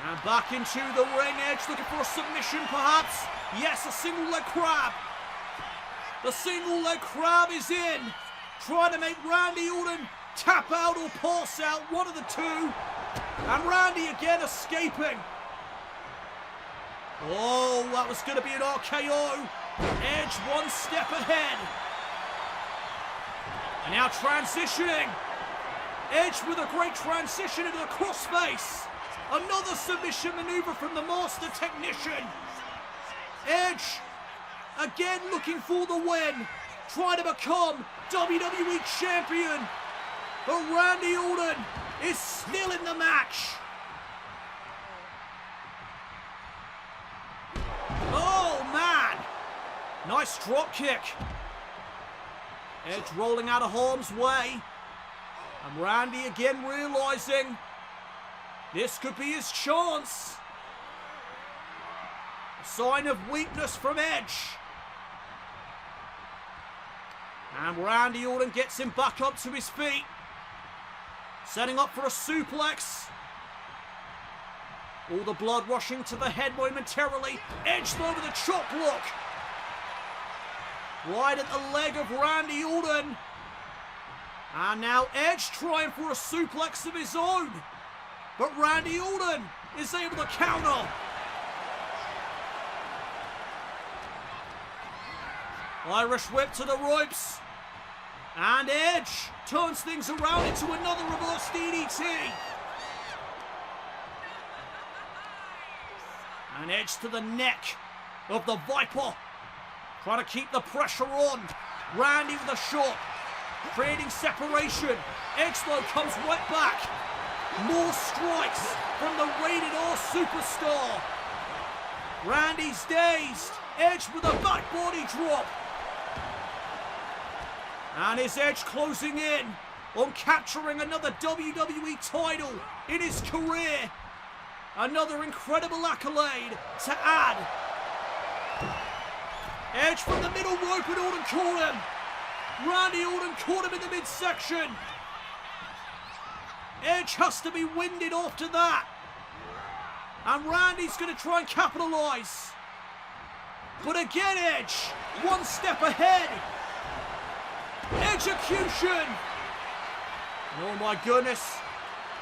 And back into the ring. Edge looking for a submission perhaps. Yes, a single leg crab. The single leg crab is in. Trying to make Randy Orton tap out or pass out. One of the two. And Randy again escaping. Oh, that was going to be an RKO. Edge one step ahead. And now transitioning. Edge with a great transition into the crossface. Another submission maneuver from the master technician. Edge again looking for the win, trying to become WWE Champion. But Randy Orton is still in the match. Oh man, nice drop kick. Edge rolling out of harm's way. And Randy again realizing this could be his chance. A sign of weakness from Edge. And Randy Orton gets him back up to his feet. Setting up for a suplex. All the blood rushing to the head momentarily. Edge though with a chop block. Right at the leg of Randy Orton. And now Edge trying for a suplex of his own. But Randy Orton is able to counter. Irish whip to the ropes. And Edge turns things around into another reverse DDT. And Edge to the neck of the Viper. Trying to keep the pressure on. Randy with a shot. Creating separation. Edge though comes right back. More strikes from the rated R superstar. Randy's dazed. Edge with a back body drop. And is Edge closing in on capturing another WWE title in his career. Another incredible accolade to add. Edge from the middle rope and Orton caught him. Randy Orton caught him in the midsection. Edge has to be winded after that. And Randy's going to try and capitalise. But again Edge, one step ahead. Execution. Oh my goodness.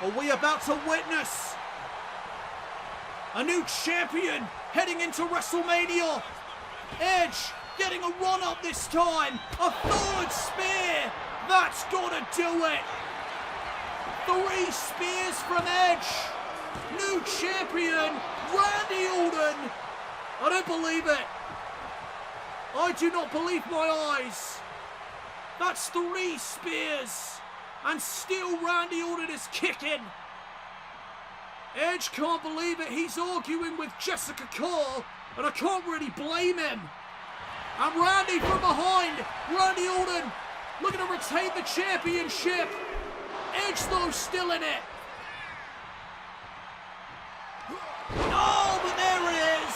Are we about to witness a new champion heading into WrestleMania? Edge getting a run up this time. A third spear. That's gotta do it. 3 spears from Edge. New champion, Randy Orton. I don't believe it. I do not believe my eyes. That's 3 spears. And still Randy Orton is kicking. Edge can't believe it. He's arguing with Jessica Cole. And I can't really blame him. And Randy from behind. Randy Orton looking to retain the championship. Edge though still in it. Oh, but there it is.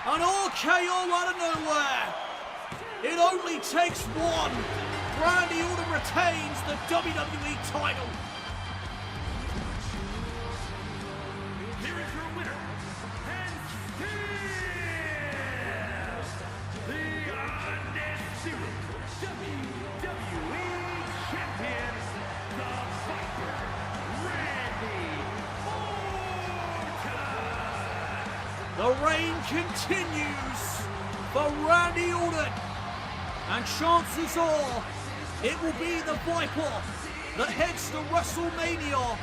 An RKO out of nowhere. It only takes one. Randy Orton retains the WWE title. Here is your winner, and still the undisputed WWE Champion, the Viper, Randy Orton. The reign continues for Randy Orton. And chances are it will be the Viper that heads to WrestleMania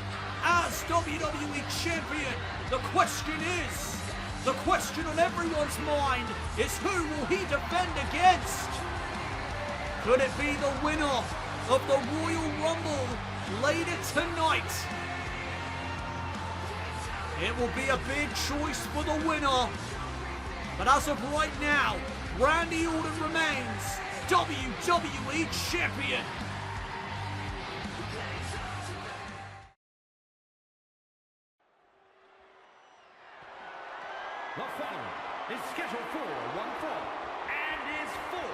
as WWE Champion. The question on everyone's mind is who will he defend against? Could it be the winner of the Royal Rumble later tonight? It will be a big choice for the winner. But as of right now, Randy Orton remains WWE Champion. The following is scheduled for one fall and is for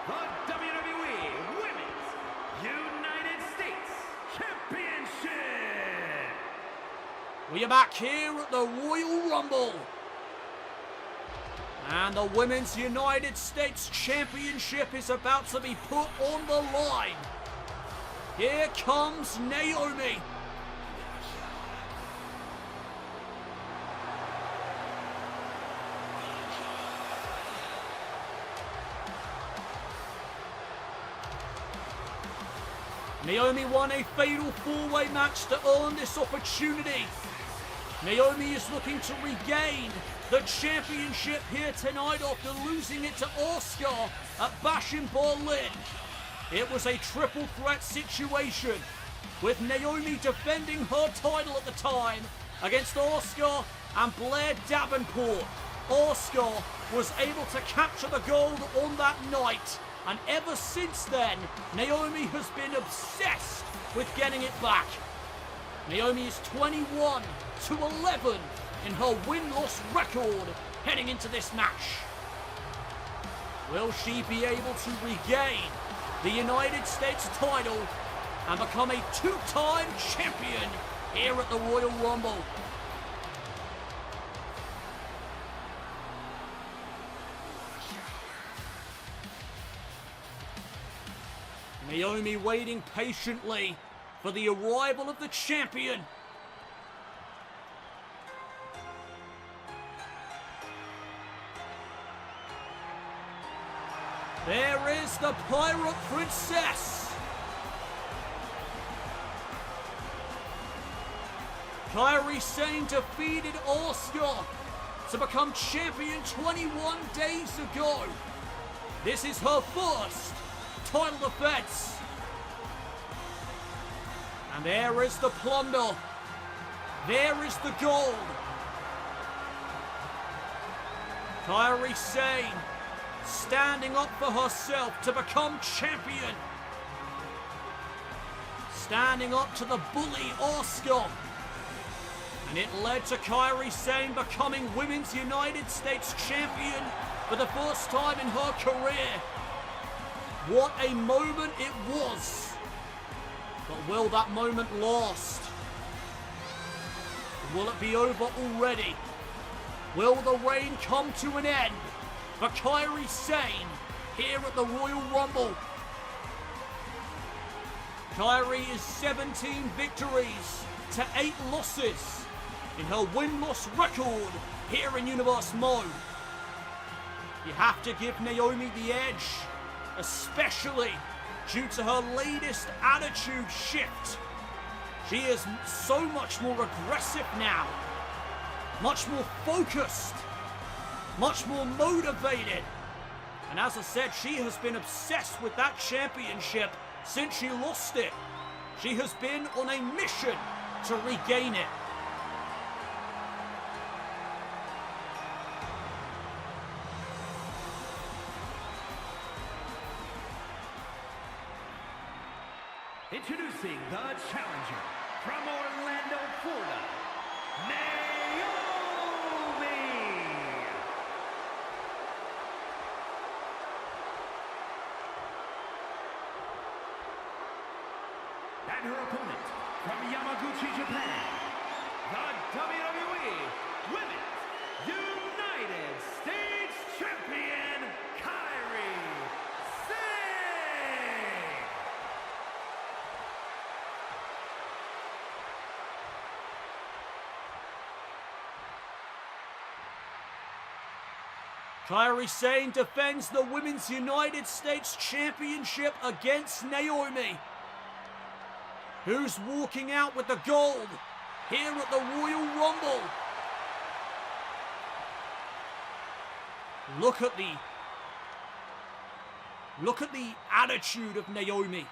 the WWE Women's United States Championship. We are back here at the Royal Rumble. And the Women's United States Championship is about to be put on the line. Here comes Naomi. Naomi won a fatal 4-way match to earn this opportunity. Naomi is looking to regain the championship here tonight after losing it to Asuka at Bash in Berlin. It was a triple threat situation, with Naomi defending her title at the time against Asuka and Blair Davenport. Asuka was able to capture the gold on that night, and ever since then, Naomi has been obsessed with getting it back. Naomi is 21-11 in her win-loss record heading into this match. Will she be able to regain the United States title and become a two-time champion here at the Royal Rumble? Naomi waiting patiently for the arrival of the champion. There is the Pirate Princess. Kairi Sane defeated Asuka to become champion 21 days ago. This is her first title defense. And there is the plunder. There is the gold. Kairi Sane standing up for herself to become champion. Standing up to the bully Asuka. And it led to Kairi Sane becoming Women's United States Champion for the first time in her career. What a moment it was. But will that moment last? Will it be over already? Will the reign come to an end for Kairi Sane here at the Royal Rumble? Kairi is 17 victories to 8 losses in her win-loss record here in Universe Mode. You have to give Naomi the edge, especially due to her latest attitude shift. She is so much more aggressive now, much more focused, much more motivated. And as I said, she has been obsessed with that championship since she lost it. She has been on a mission to regain it. Introducing the challenger from Orlando, Florida, Naomi! And her opponent from Yamaguchi, Japan, the WWE Women's United States Champion, Kairi Sane! Kairi Sane defends the Women's United States Championship against Naomi, who's walking out with the gold here at the Royal Rumble. Look at the attitude of Naomi.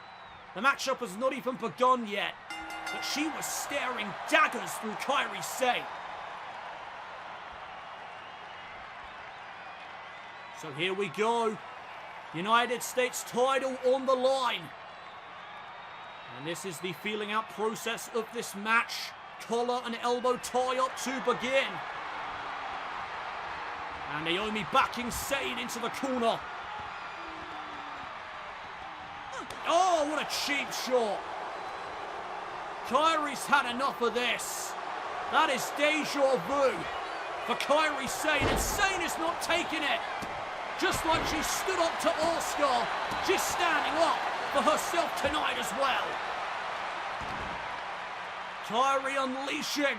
The matchup has not even begun yet, but she was staring daggers through Kairi Sane. So here we go. United States title on the line. And this is the feeling out process of this match. Collar and elbow tie up to begin. And Naomi backing Sane into the corner. Oh, what a cheap shot. Kairi's had enough of this. That is deja vu for Kairi Sane, and Sane is not taking it. Just like she stood up to Asuka, she's standing up for herself tonight as well. Kairi unleashing.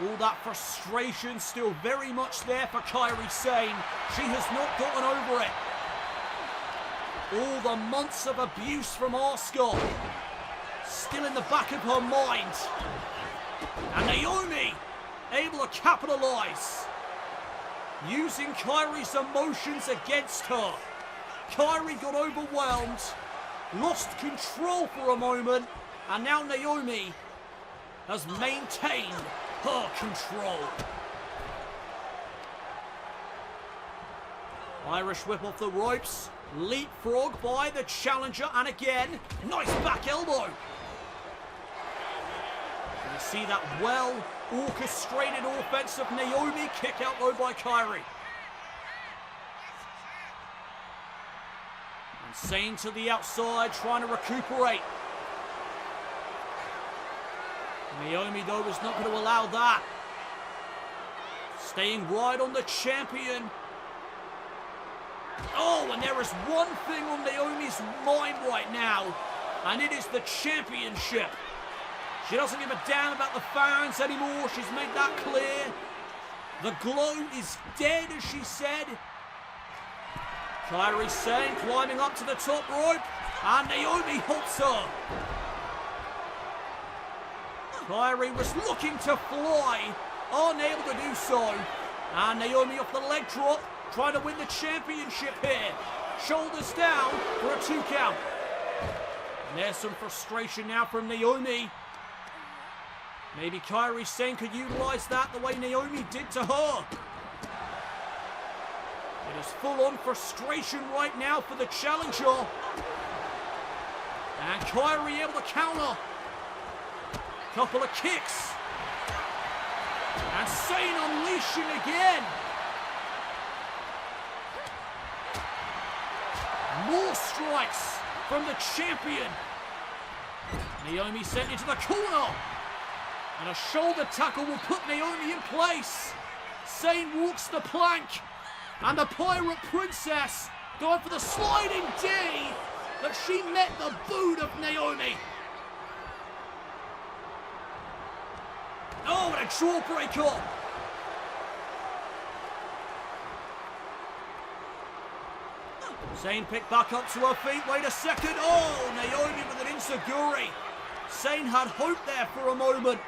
All that frustration still very much there for Kairi Sane. She has not gotten over it. All the months of abuse from Asuka still in the back of her mind. And Naomi able to capitalize, using Kairi's emotions against her. Kairi got overwhelmed, lost control for a moment, and now Naomi has maintained her control. Irish whip off the ropes, leapfrog by the challenger, and again, nice back elbow. You see that well-orchestrated offense of Naomi, kick out low by Kairi. And Sane to the outside, trying to recuperate. Naomi, though, is not going to allow that. Staying right on the champion. Oh, and there is one thing on Naomi's mind right now, and it is the championship. She doesn't give a damn about the fans anymore. She's made that clear. The glow is dead, as she said. Kairi Sane climbing up to the top rope, and Naomi halts her. Kairi was looking to fly, unable to do so. And Naomi off the leg drop, trying to win the championship here. Shoulders down for a 2 count. And there's some frustration now from Naomi. Maybe Kairi Sane could utilize that the way Naomi did to her. It is full-on frustration right now for the challenger. And Kairi able to counter. Couple of kicks. And Sane unleashing again. More strikes from the champion. Naomi sent into the corner. And a shoulder tackle will put Naomi in place. Sane walks the plank. And the Pirate Princess going for the sliding D. But she met the boot of Naomi. Oh, and a jawbreaker. Sane picked back up to her feet. Wait a second. Oh, Naomi with an enziguri. Sane had hope there for a moment.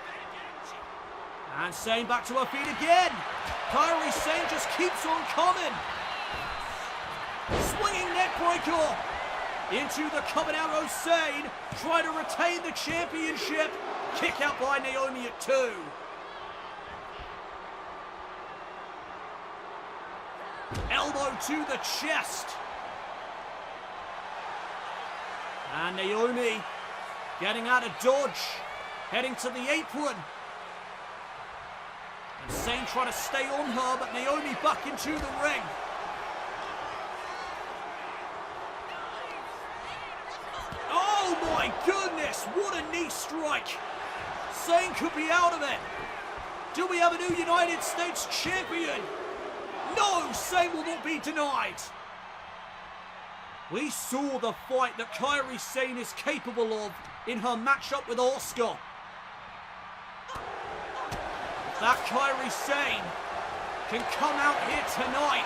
And Sane back to her feet again. Kairi Sane just keeps on coming. Swinging neckbreaker. Into the coming out of Sane. Trying to retain the championship. Kick out by Naomi at 2. Elbow to the chest. And Naomi getting out of dodge. Heading to the apron. And Sane trying to stay on her, but Naomi back into the ring. Oh my goodness, what a knee strike. Sane could be out of it. Do we have a new United States champion? No, Sane will not be denied. We saw the fight that Kairi Sane is capable of in her matchup with Asuka. That Kairi Sane can come out here tonight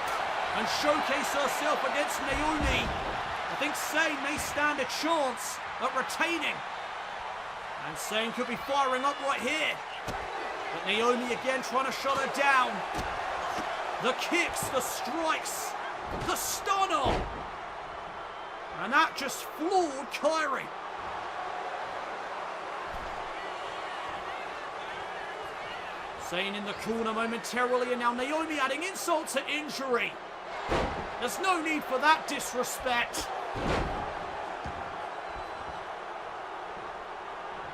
and showcase herself against Naomi. I think Sane may stand a chance at retaining. And Sane could be firing up right here. But Naomi again trying to shut her down. The kicks, the strikes, the stunner. And that just floored Kairi. Sane in the corner momentarily, and now Naomi adding insult to injury. There's no need for that disrespect.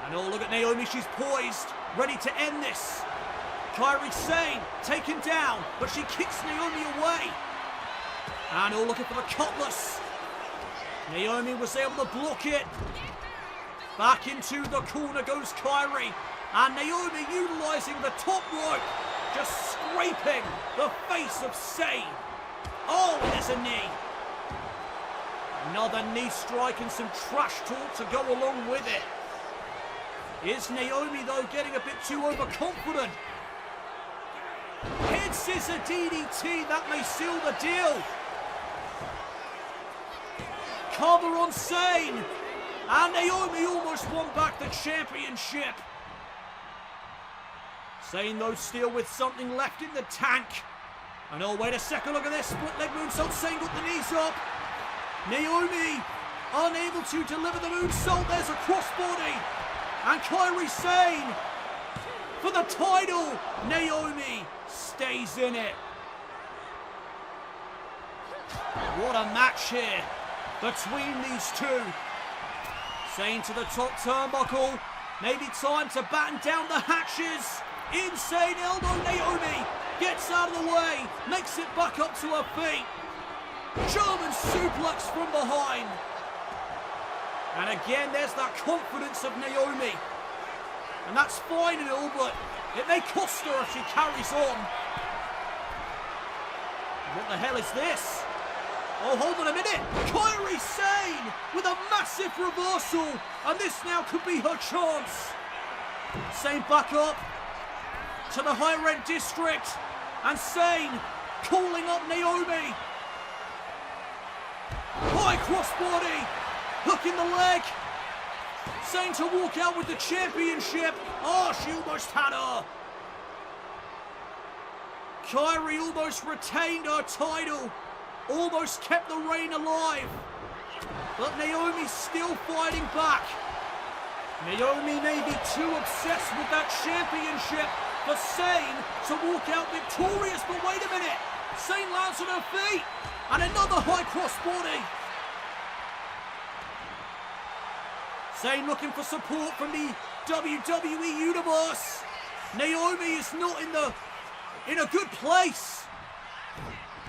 And oh, look at Naomi, she's poised, ready to end this. Kairi Sane taken down, but she kicks Naomi away. And oh, looking for the cutlass. Naomi was able to block it. Back into the corner goes Kairi. And Naomi utilising the top rope. Just scraping the face of Sane. Oh, there's a knee. Another knee strike and some trash talk to go along with it. Is Naomi, though, getting a bit too overconfident? Head scissor DDT, that may seal the deal. Cover on Sane. And Naomi almost won back the championship. Sane though still with something left in the tank. And oh, wait a second, look at this. Split leg moonsault. Sane got the knees up. Naomi unable to deliver the moonsault. There's a crossbody. And Kairi Sane for the title. Naomi stays in it. What a match here between these two. Sane to the top turnbuckle. Maybe time to batten down the hatches. Insane elbow. Naomi gets out of the way. Makes it back up to her feet. German suplex from behind. And again, there's that confidence of Naomi. And that's fine and all, but it may cost her if she carries on. What the hell is this? Oh, hold on a minute. Kairi Sane with a massive reversal. And this now could be her chance. Sane back up to the higher end district. And Sane calling up Naomi. High crossbody. Hook in the leg. Sane to walk out with the championship. Oh, she almost had her. Kairi almost retained her title. Almost kept the reign alive. But Naomi's still fighting back. Naomi may be too obsessed with that championship for Sane to walk out victorious. But wait a minute. Sane lands on her feet. And another high crossbody. Sane looking for support from the WWE Universe. Naomi is not in a good place.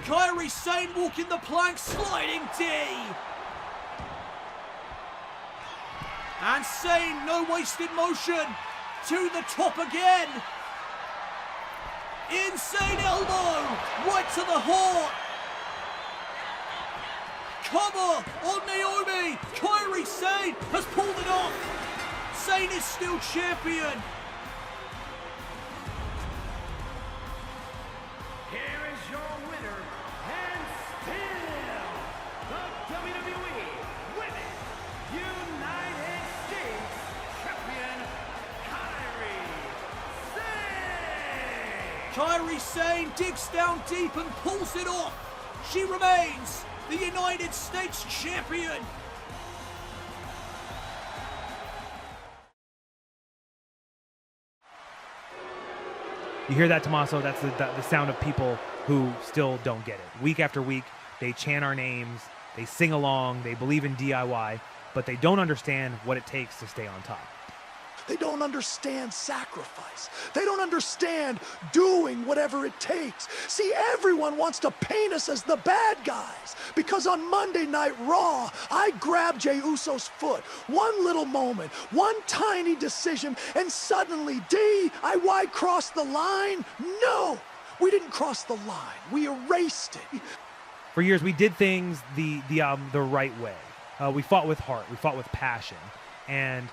Kairi Sane walking the plank, sliding D. And Sane, no wasted motion, to the top again. Insane elbow, right to the heart. Cover on Naomi. Kairi Sane has pulled it off. Sane is still champion. Here is your winner, and still the WWE Women's United States Champion, Kairi Sane. Kairi Sane digs down deep and pulls it off. She remains the United States Champion. You hear that, Tommaso? That's the sound of people who still don't get it. Week after week, they chant our names, they sing along, they believe in DIY, but they don't understand what it takes to stay on top. They don't understand sacrifice. They don't understand doing whatever it takes. See, everyone wants to paint us as the bad guys. Because on Monday Night Raw, I grabbed Jey Uso's foot. One little moment, one tiny decision, and suddenly DIY crossed the line? No, we didn't cross the line. We erased it. For years, we did things the right way. We fought with heart. We fought with passion. And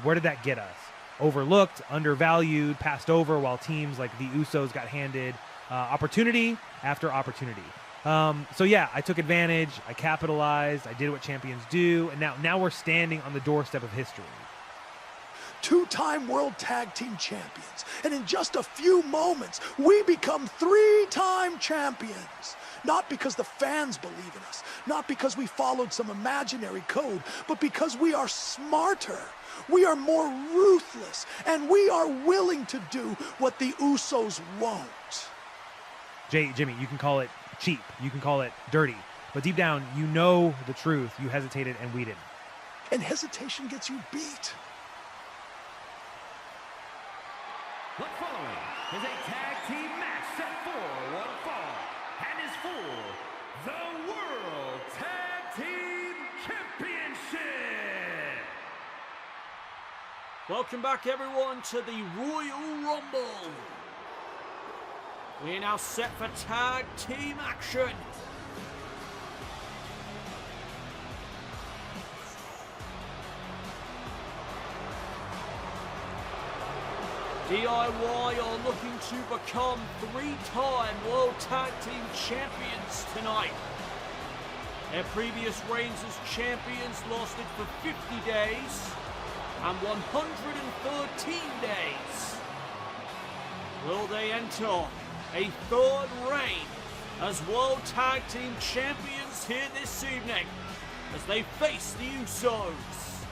where did that get us? Overlooked, undervalued, passed over, while teams like the Usos got handed opportunity after opportunity. So yeah, I took advantage, I capitalized, I did what champions do, and now we're standing on the doorstep of history. Two-time World Tag Team Champions, and in just a few moments, we become three-time champions. Not because the fans believe in us, not because we followed some imaginary code, but because we are smarter. We are more ruthless, and we are willing to do what the Usos won't. Jimmy, you can call it cheap, you can call it dirty, but deep down, you know the truth. You hesitated, and we didn't. And hesitation gets you beat. The following is a tag team match set for one fall and is for the World Tag Team Championship. Welcome back, everyone, to the Royal Rumble. We're now set for tag team action. DIY are looking to become three-time World Tag Team Champions tonight. Their previous reigns as champions lasted for 50 days and 113 days. Will they enter a third reign as World Tag Team Champions here this evening as they face the Usos?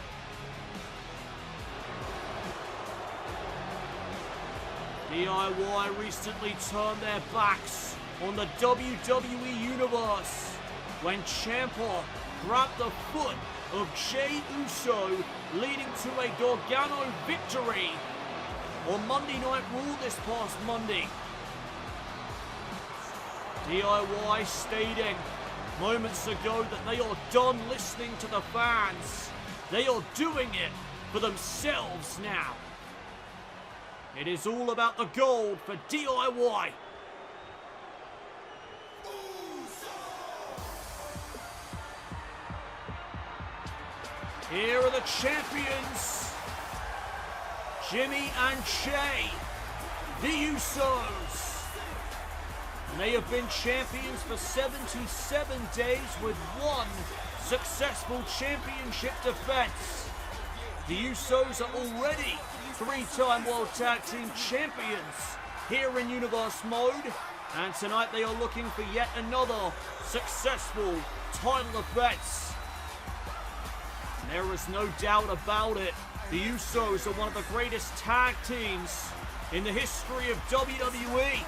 DIY recently turned their backs on the WWE Universe when Ciampa grabbed the foot of Jey Uso, leading to a Gargano victory on Monday Night Raw this past Monday. DIY stating moments ago that they are done listening to the fans. They are doing it for themselves now. It is all about the gold for DIY. Here are the champions, Jimmy and Jey, the Usos. And they have been champions for 77 days with one successful championship defense. The Usos are already three-time World Tag Team Champions here in Universe mode, and tonight they are looking for yet another successful title defense. There is no doubt about it, the Usos are one of the greatest tag teams in the history of WWE.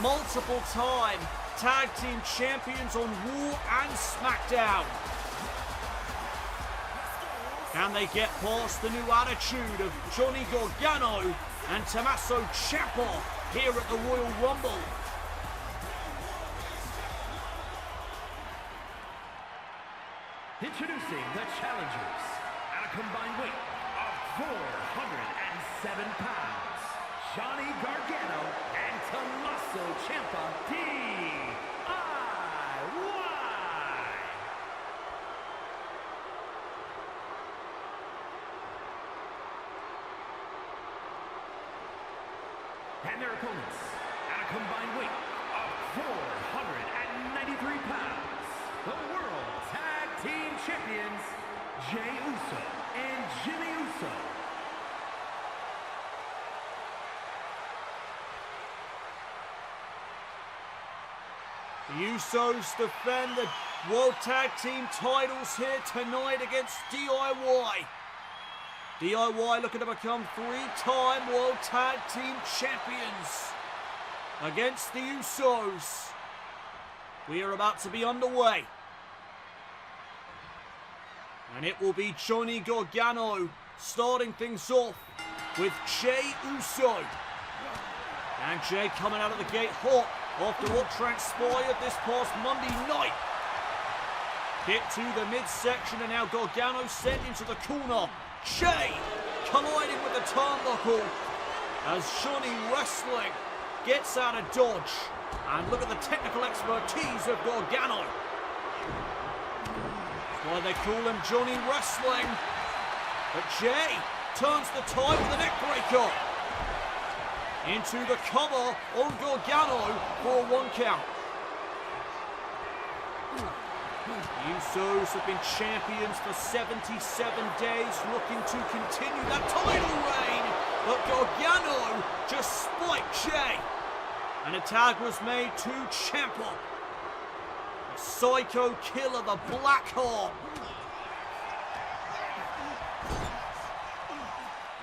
Multiple-time tag team champions on Raw and SmackDown. Can they get past the new attitude of Johnny Gargano and Tommaso Ciampa here at the Royal Rumble? Introducing the challengers at a combined weight of 407 pounds, Johnny Gargano and Tommaso Ciampa, DIY. And their opponents at a combined weight of 493 pounds, the World Tag Team Champions, Jey Uso and Jimmy Uso. The Usos defend the World Tag Team titles here tonight against DIY. DIY looking to become three-time World Tag Team Champions against the Usos. We are about to be underway. And it will be Johnny Gargano starting things off with Jey Uso. And Jey coming out of the gate hot after what transpired this past Monday night. Hit to the midsection and now Gargano sent into the corner. Jey colliding with the turnbuckle as Johnny Wrestling gets out of dodge. And look at the technical expertise of Gargano. That's why they call him Johnny Wrestling. But Jey turns the tide with a neckbreaker. Into the cover on Gargano for a 1 count. The Usos have been champions for 77 days, looking to continue that title reign. But Gargano just spiked Jey. And a tag was made to Ciampa. The Psycho Killer, the Blackheart.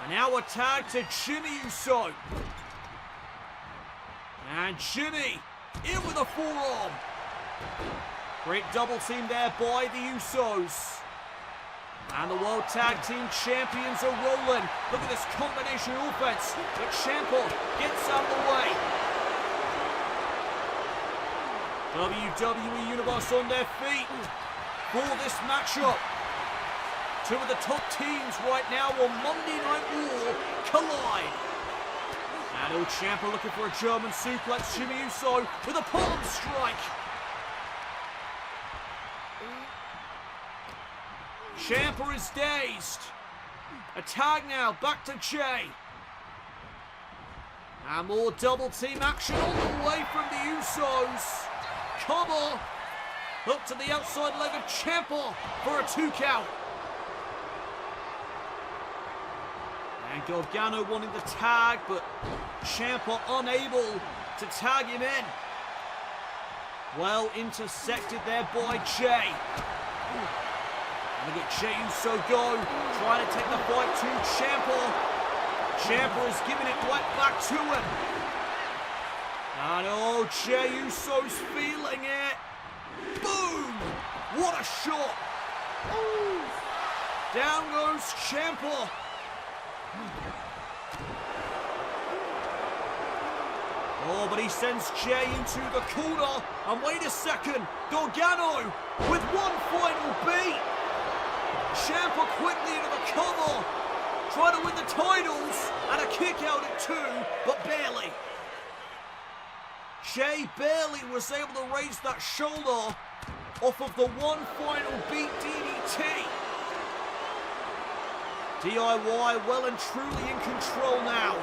And now a tag to Jimmy Uso. And Jimmy in with a forearm. Great double team there by the Usos. And the World Tag Team Champions are rolling. Look at this combination offense. But Ciampa gets out of the way. WWE Universe on their feet for this matchup. Two of the top teams right now on Monday Night Raw collide. And old Ciampa looking for a German suplex. Jimmy Uso with a palm strike. Ciampa is dazed. A tag now, back to Jey. And more double team action all the way from the Usos. Cover. Up to the outside leg of Ciampa for a 2 count. And Gargano wanting the tag, but Ciampa unable to tag him in. Well intercepted there by Jay. Look at Jey Uso go, trying to take the fight to Ciampa. Ciampa is giving it right back to him. And oh, Jey Uso's feeling it. Boom! What a shot! Down goes Ciampa. Oh, but he sends Jey into the corner. And wait a second, Gargano with one final beat. Ciampa quickly into the cover, trying to win the titles, and a kick out at 2, but barely. Jey barely was able to raise that shoulder off of the one final beat DDT. DIY well and truly in control now.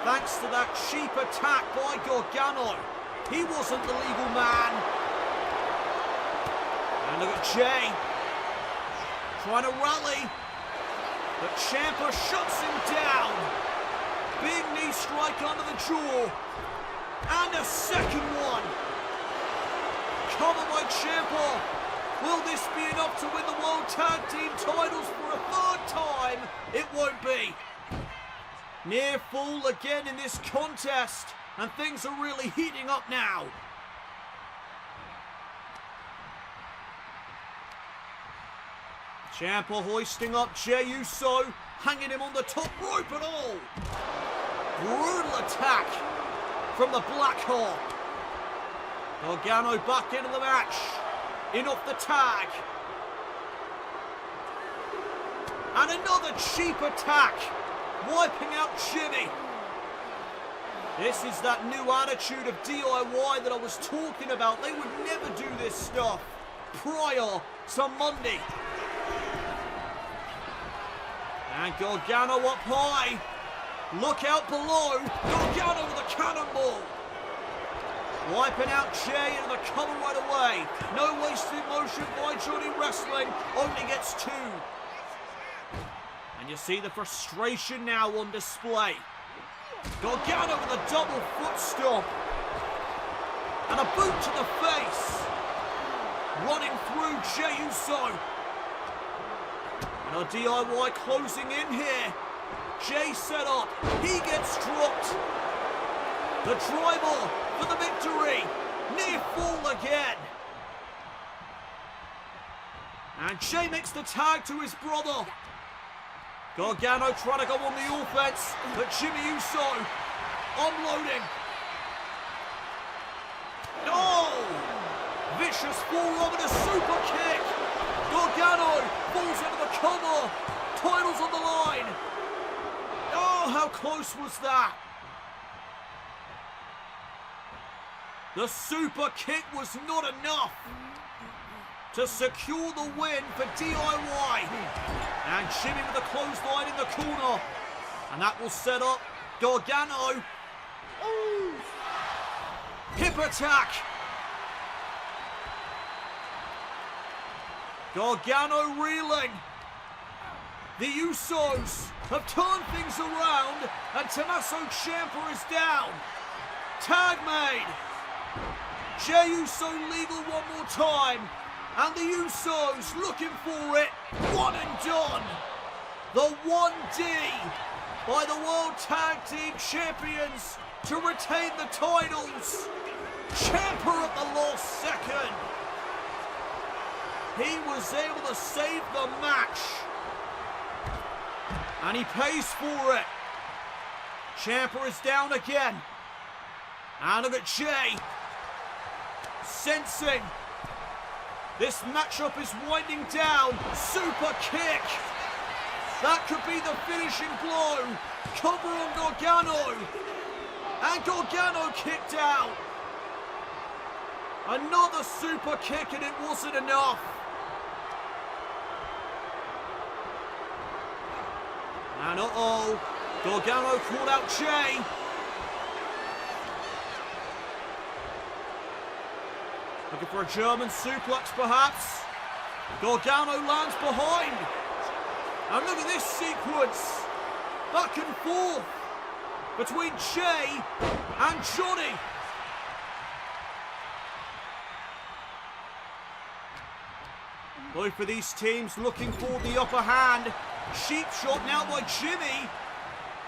Thanks to that cheap attack by Gargano. He wasn't the legal man. And look at Jey. Trying to rally, but Ciampa shuts him down. Big knee strike under the jaw. And a second one. Cover by Ciampa. Will this be enough to win the World Tag Team titles for a 3rd time? It won't be. Near fall again in this contest, and things are really heating up now. Ciampa hoisting up Jey Uso, hanging him on the top rope and all. Brutal attack from the Black Hole. Gargano back into the match. In off the tag. And another cheap attack. Wiping out Jimmy. This is that new attitude of DIY that I was talking about. They would never do this stuff prior to Monday. And Gargano up high. Look out below. Gargano with a cannonball. Wiping out Jey into the cover right away. No wasted motion by Johnny Wrestling. Only gets 2. And you see the frustration now on display. Gargano with a double foot stomp. And a boot to the face. Running through Jey Uso. And a DIY closing in here. Jey set up. He gets dropped. The driver for the victory. Near fall again. And Jey makes the tag to his brother. Gargano trying to go on the offense, but Jimmy Uso unloading. Oh! Vicious forearm and a super kick. Gargano falls into the cover. Titles on the line. Oh, how close was that? The super kick was not enough to secure the win for DIY. And Jimmy with a clothesline in the corner. And that will set up Gargano. Ooh. Hip attack. Gargano reeling. The Usos have turned things around and Tommaso Ciampa is down. Tag made. Jey Uso legal one more time. And the Usos looking for it. One and done. The 1D by the World Tag Team Champions to retain the titles. Ciampa at the last second. He was able to save the match. And he pays for it. Ciampa is down again. And look at Jey. Sensing this matchup is winding down. Super kick. That could be the finishing blow. Cover on Gargano. And Gargano kicked out. Another super kick and it wasn't enough. And uh-oh. Gargano called out Jey. Looking for a German suplex, perhaps. Gargano lands behind. And look at this sequence. Back and forth between Jay and Johnny. Both of these teams looking for the upper hand. Cheap shot now by Jimmy.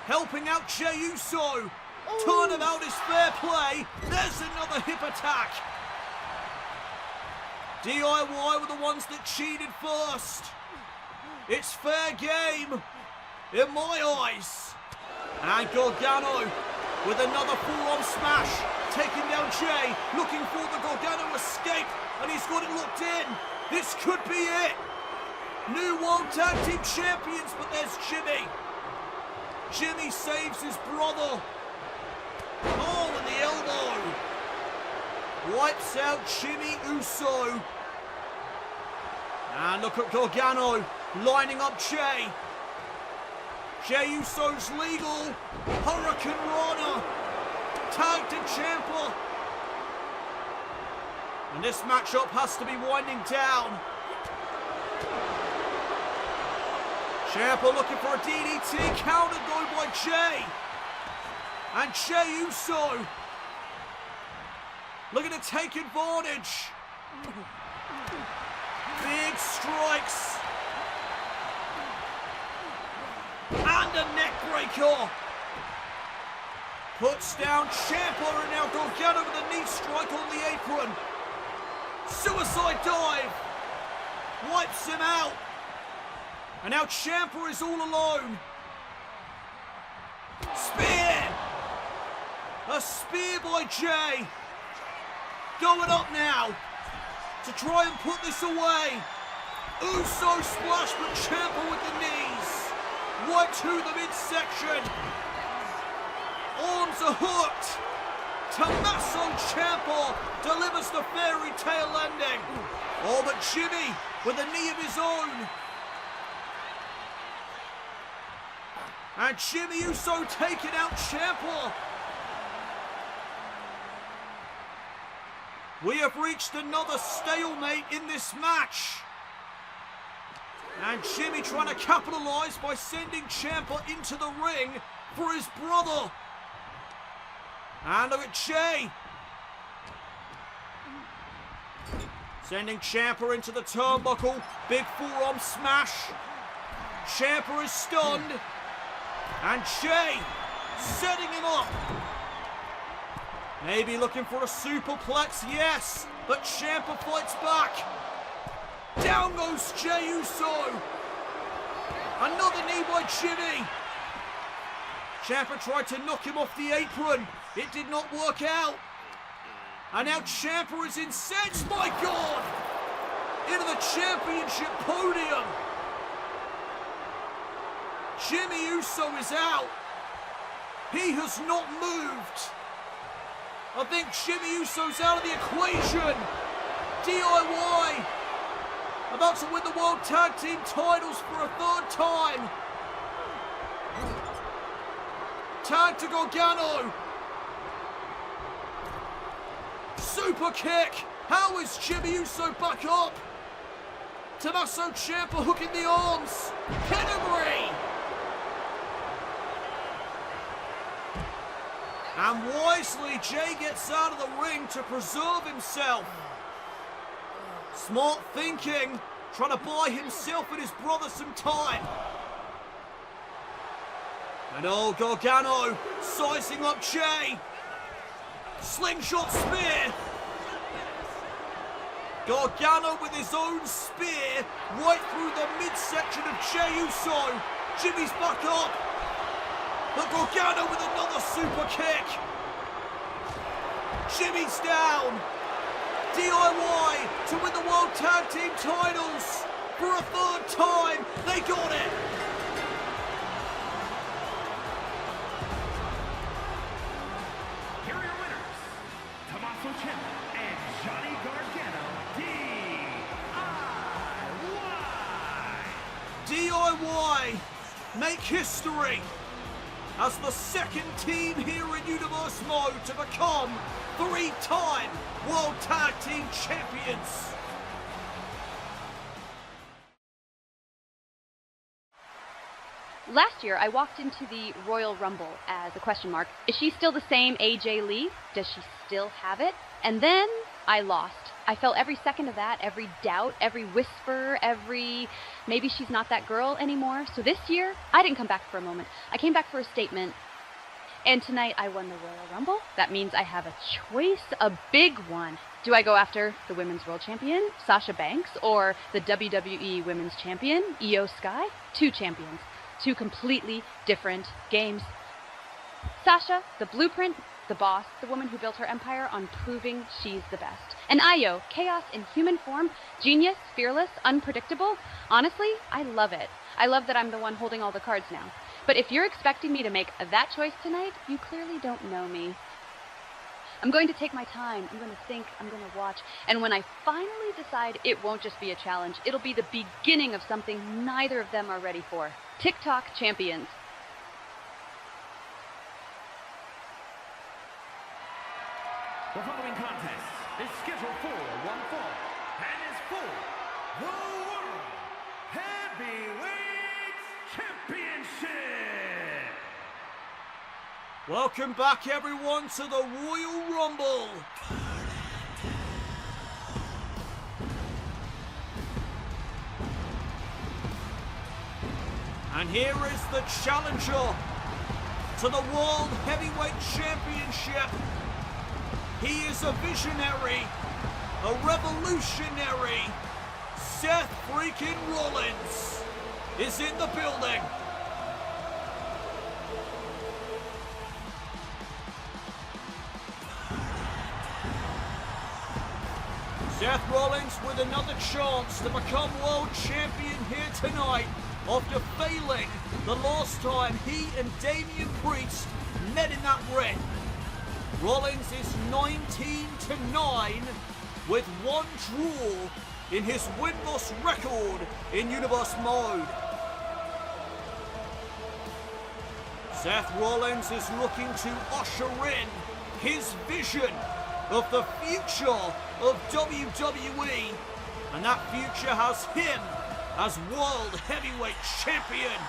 Helping out Jey Uso. Turnabout is fair play. There's another hip attack. DIY were the ones that cheated first. It's fair game in my eyes. And Gargano with another full-on smash. Taking down Jay. Looking for the Gargano escape. And he's got it locked in. This could be it. New World Tag Team Champions, but there's Jimmy. Jimmy saves his brother. Oh, and the elbow. Wipes out Jimmy Uso. And look at Gargano lining up Jay. Jey Uso's legal. Hurricane Rana. Tag to Ciampa. And this matchup has to be winding down. Ciampa looking for a DDT, countered though by Jay. And Jey Uso looking to take advantage. Big strikes. And a neck breaker. Puts down Ciampa, and now Gargano with a knee strike on the apron. Suicide dive. Wipes him out. And now Ciampa is all alone. Spear. A spear by Jay. Going up now to try and put this away. Uso splash, but Ciampa with the knees. Right to the midsection. Arms are hooked. Tommaso Ciampa delivers the fairy tale ending. Oh, but Jimmy with a knee of his own. And Jimmy Uso taking out Ciampa. We have reached another stalemate in this match. And Jimmy trying to capitalize by sending Ciampa into the ring for his brother. And look at Jay. Sending Ciampa into the turnbuckle. Big forearm smash. Ciampa is stunned. And Jay setting him up. Maybe looking for a superplex, yes. But Ciampa fights back. Down goes Jey Uso. Another knee by Jimmy. Ciampa tried to knock him off the apron. It did not work out. And now Ciampa is incensed, my God! Into the championship podium. Jimmy Uso is out. He has not moved. I think Jimmy Uso's out of the equation. DIY. About to win the World Tag Team titles for a third time. Tag to Gargano. Super kick. How is Jimmy Uso back up? Tommaso Ciampa hooking the arms. Pedigree. And wisely, Jay gets out of the ring to preserve himself. Smart thinking, trying to buy himself and his brother some time. And oh, Gargano sizing up Jay. Slingshot spear. Gargano with his own spear right through the midsection of Jey Uso. Jimmy's back up. But Gargano with another super kick. Jimmy's down. DIY to win the World Tag Team titles for a third time. They got it. Here are your winners, Tommaso Ciampa and Johnny Gargano, DIY. DIY make history. as the second team here in Universe Mode to become 3-time World Tag Team Champions. Last year, I walked into the Royal Rumble as a question mark. Is she still the same AJ Lee? Does she still have it? And then I lost. I felt every second of that, every doubt, every whisper, every maybe she's not that girl anymore. So this year, I didn't come back for a moment. I came back for a statement. And tonight, I won the Royal Rumble. That means I have a choice, a big one. Do I go after the Women's World Champion, Sasha Banks, or the WWE Women's Champion, Io Sky? Two champions. Two completely different games. Sasha, the blueprint, the boss, the woman who built her empire on proving she's the best. And Io, chaos in human form, genius, fearless, unpredictable. Honestly, I love it. I love that I'm the one holding all the cards now. But if you're expecting me to make that choice tonight, you clearly don't know me. I'm going to take my time. I'm going to think. I'm going to watch. And when I finally decide, it won't just be a challenge. It'll be the beginning of something neither of them are ready for. TikTok champions. The following contest is scheduled for one fall and is for the World Heavyweight Championship. Welcome back, everyone, to the Royal Rumble. And here is the challenger to the World Heavyweight Championship. He is a visionary, a revolutionary. Seth freaking Rollins is in the building. Seth Rollins with another chance to become world champion here tonight after failing the last time he and Damian Priest met in that ring. Rollins is 19-9 with one draw in his win-loss record in Universe Mode. Seth Rollins is looking to usher in his vision of the future of WWE, and that future has him as World Heavyweight Champion.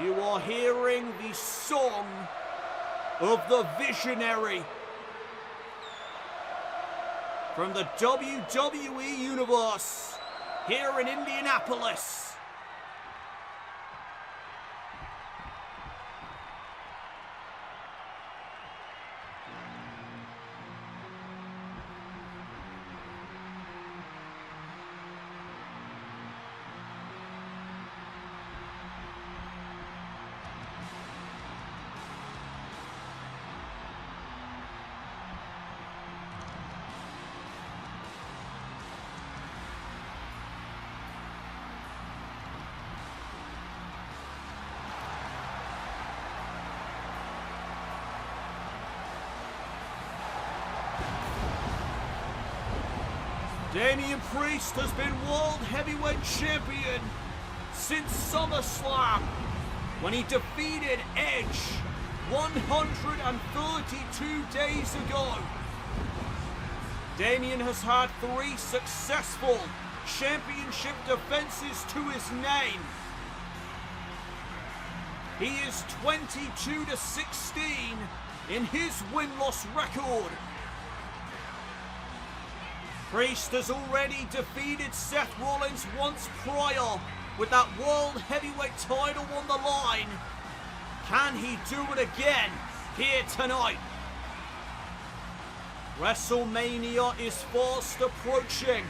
You are hearing the song of the visionary from the WWE Universe here in Indianapolis. Damian Priest has been World Heavyweight Champion since SummerSlam, when he defeated Edge 132 days ago. Damian has had 3 successful championship defenses to his name. He is 22-16 in his win-loss record. Priest has already defeated Seth Rollins once prior with that World Heavyweight title on the line. Can he do it again here tonight? WrestleMania is fast approaching.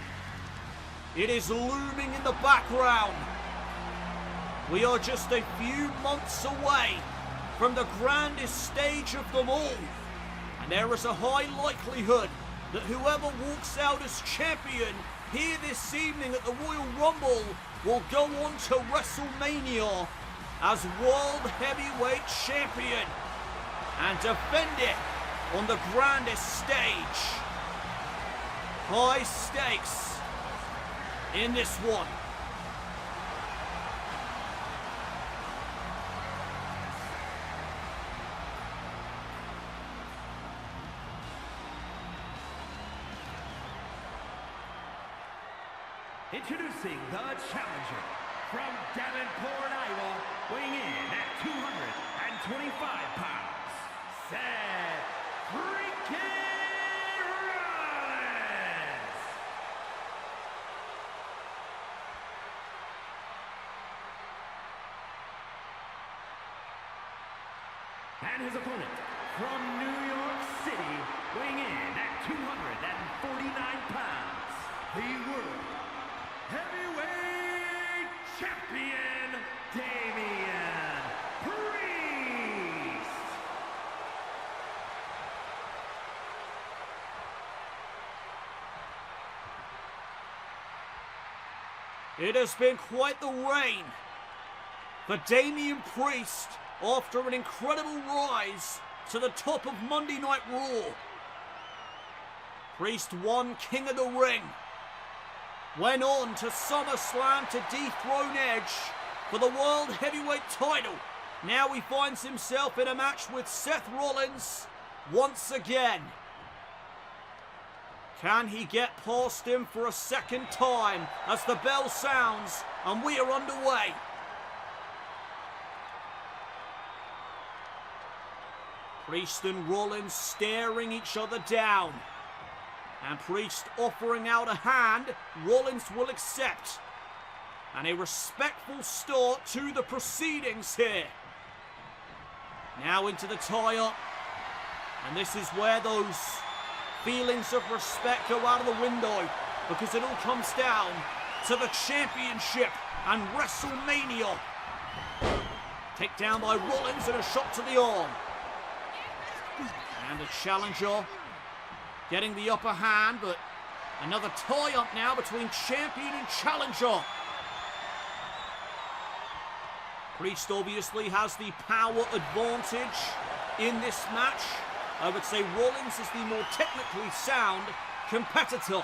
It is looming in the background. We are just a few months away from the grandest stage of them all, and there is a high likelihood that whoever walks out as champion here this evening at the Royal Rumble will go on to WrestleMania as World Heavyweight Champion. and defend it on the grandest stage. High stakes in this one. Introducing the challenger from Davenport, Iowa, weighing in at 225 pounds, Seth freaking Rollins! And his opponent from New York City, weighing in at 249 pounds, the World Heavyweight Champion, Damian Priest! It has been quite the reign for Damian Priest after an incredible rise to the top of Monday Night Raw. Priest won King of the Ring, went on to SummerSlam to dethrone Edge for the World Heavyweight title. Now he finds himself in a match with Seth Rollins once again. Can he get past him for a second time as the bell sounds and we are underway? Priest and Rollins staring each other down. And Priest offering out a hand, Rollins will accept. And a respectful start to the proceedings here. Now into the tie-up. And this is where those feelings of respect go out of the window, because it all comes down to the championship and WrestleMania. Takedown by Rollins and a shot to the arm. And the challenger getting the upper hand, but another tie-up now between champion and challenger. Priest obviously has the power advantage in this match. I would say Rollins is the more technically sound competitor.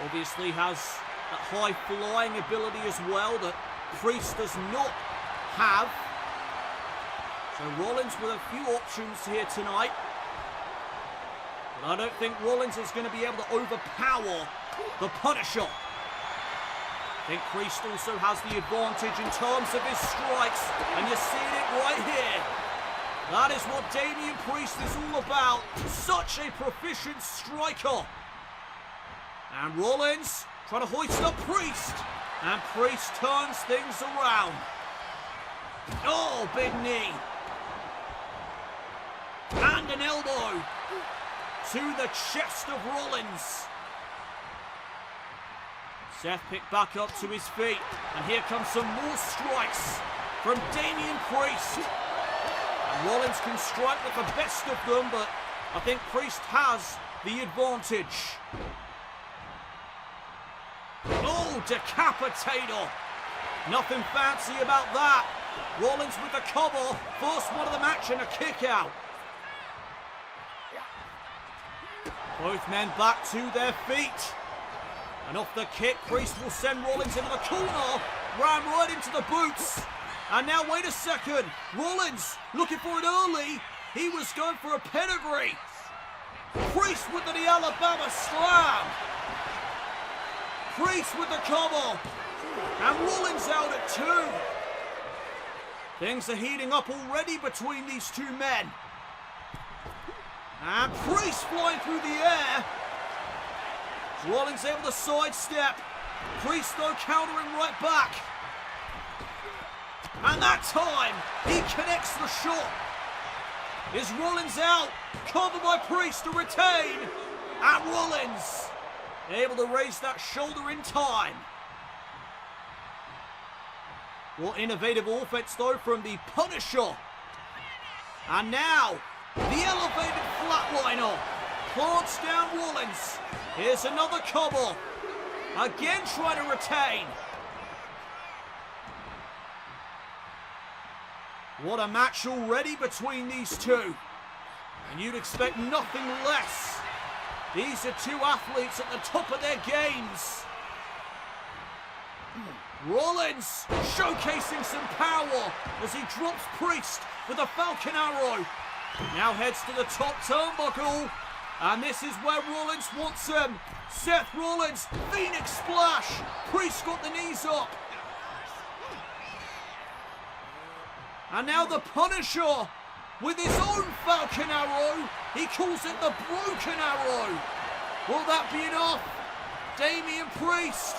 Obviously has that high flying ability as well that Priest does not have. So Rollins with a few options here tonight. But I don't think Rollins is going to be able to overpower the Punisher. I think Priest also has the advantage in terms of his strikes, and you're seeing it right here. That is what Damian Priest is all about. Such a proficient striker. And Rollins trying to hoist up Priest. And Priest turns things around. Oh, big knee. And an elbow to the chest of Rollins. Seth picked back up to his feet. And here comes some more strikes from Damian Priest. And Rollins can strike with the best of them, but I think Priest has the advantage. Oh, decapitator. Nothing fancy about that. Rollins with the cover. First one of the match and a kick out. Both men back to their feet. And off the kick, Priest will send Rollins into the corner. Ran right into the boots. And now, wait a second. Rollins looking for it early. He was going for a pedigree. Priest with the Alabama slam. Priest with the cover. And Rollins out at 2. Things are heating up already between these two men. And Priest flying through the air. Rollins able to sidestep. Priest though countering right back. And that time, he connects the shot. Is Rollins out? Covered by Priest to retain. And Rollins able to raise that shoulder in time. What innovative offense though from the Punisher. And now, the elevated flatliner plants down Rollins. Here's another cover. Again trying to retain. What a match already between these two. And you'd expect nothing less. These are two athletes at the top of their games. Rollins showcasing some power as he drops Priest with a Falcon Arrow. Now heads to the top turnbuckle. And this is where Rollins wants him. Seth Rollins, Phoenix Splash. Priest got the knees up. And now the Punisher with his own Falcon Arrow. He calls it the Broken Arrow. Will that be enough? Damian Priest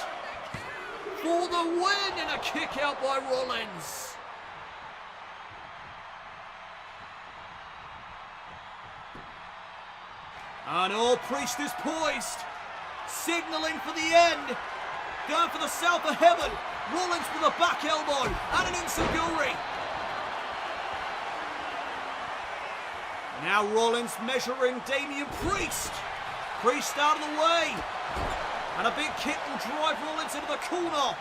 for the win and a kick out by Rollins. And Priest is poised, signaling for the end, going for the South of Heaven. Rollins with a back elbow and an enziguri. Now Rollins measuring Damian Priest. Priest out of the way. And a big kick will drive Rollins into the corner.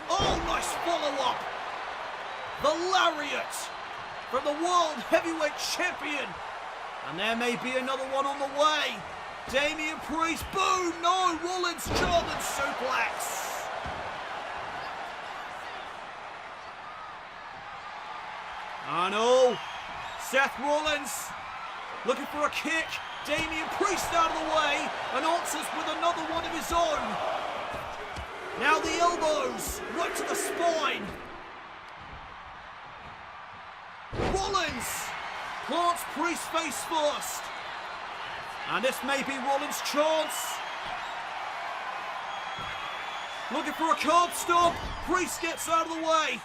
Oh, nice follow-up. The lariat from the World Heavyweight Champion. And there may be another one on the way. Damian Priest, boom, no, Rollins, German suplex. I know, Seth Rollins looking for a kick. Damian Priest out of the way and answers with another one of his own. Now the elbows right to the spine. Rollins plants Priest's face first. And this may be Rollins' chance. Looking for a curb stomp. Priest gets out of the way.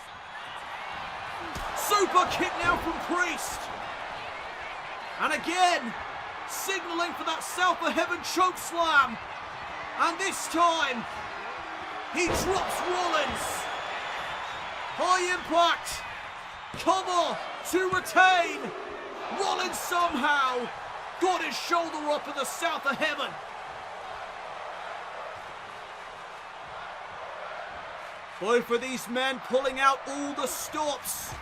Super kick now from Priest. And again, signaling for that South of Heaven choke slam. And this time, he drops Rollins. High impact. Cover to retain. Rollins somehow got his shoulder up in the South of Heaven. Both of these men pulling out all the stops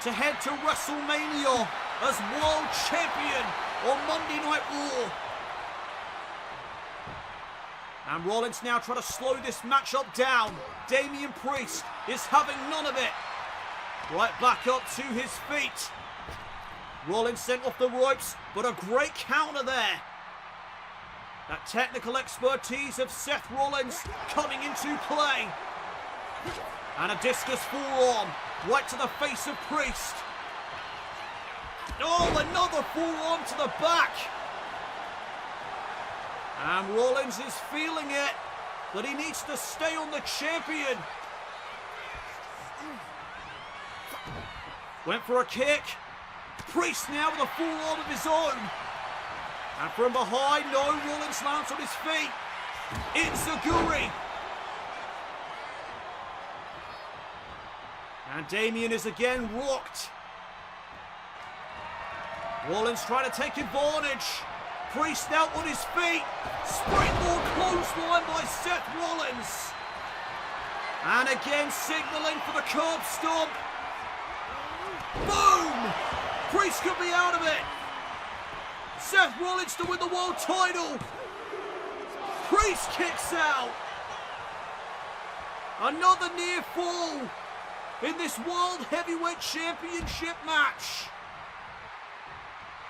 to head to WrestleMania as world champion on Monday Night Raw. And Rollins now trying to slow this matchup down. Damian Priest is having none of it. Right back up to his feet. Rollins sent off the ropes, but a great counter there. That technical expertise of Seth Rollins coming into play. And a discus forearm right to the face of Priest. Oh, another forearm to the back. And Rollins is feeling it, but he needs to stay on the champion. Went for a kick. Priest now with a forearm of his own. And from behind, no, Rollins lands on his feet. Enziguri. And Damian is again rocked. Rollins trying to take advantage. Priest out on his feet. Springboard clothesline by Seth Rollins. And again signaling for the curb stomp. Boom! Priest could be out of it. Seth Rollins to win the world title. Priest kicks out. Another near fall in this World Heavyweight Championship match.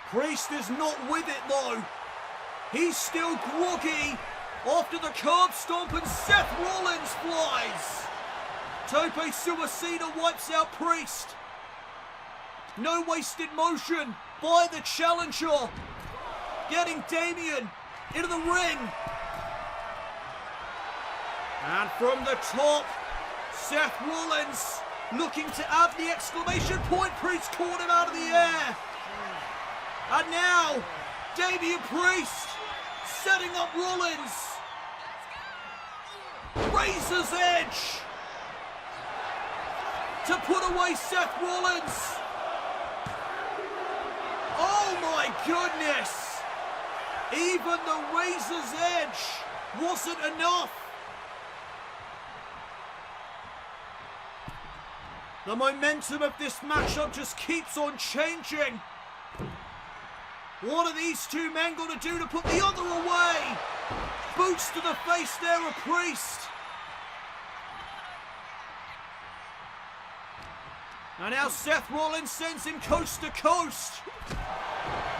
Priest is not with it though. He's still groggy after the curb stomp and Seth Rollins flies. Tope Suicida wipes out Priest. No wasted motion by the challenger. Getting Damian into the ring. And from the top, Seth Rollins looking to add the exclamation point. Priest caught him out of the air. And now, Damian Priest setting up Rollins. Razor's edge to put away Seth Rollins. Oh my goodness. Even the Razor's edge wasn't enough. The momentum of this matchup just keeps on changing. What are these two men going to do to put the other away? Boots to the face there of Priest. And now Seth Rollins sends him coast to coast.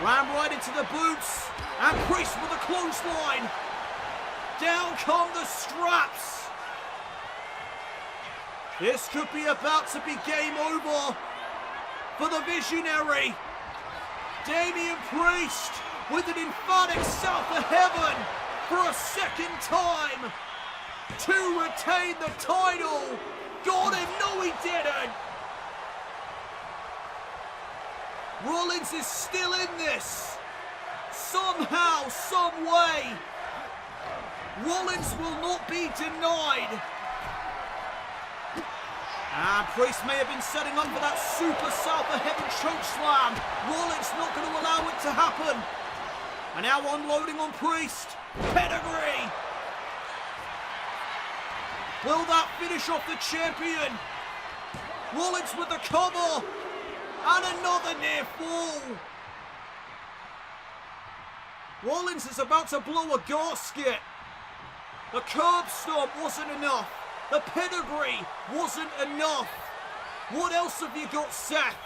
Ran right into the boots. And Priest with a clothesline. Down come the straps. This could be about to be game over for the visionary. Damian Priest with an emphatic South of Heaven for a second time to retain the title. Got him, no he didn't. Rollins is still in this. Somehow, some way. Rollins will not be denied. And Priest may have been setting up for that super South of Heaven choke slam. Rollins not going to allow it to happen. And now unloading on Priest. Pedigree. Will that finish off the champion? Rollins with the cover. And another near fall. Rollins is about to blow a gasket. The curb stomp wasn't enough. The pedigree wasn't enough. What else have you got, Seth?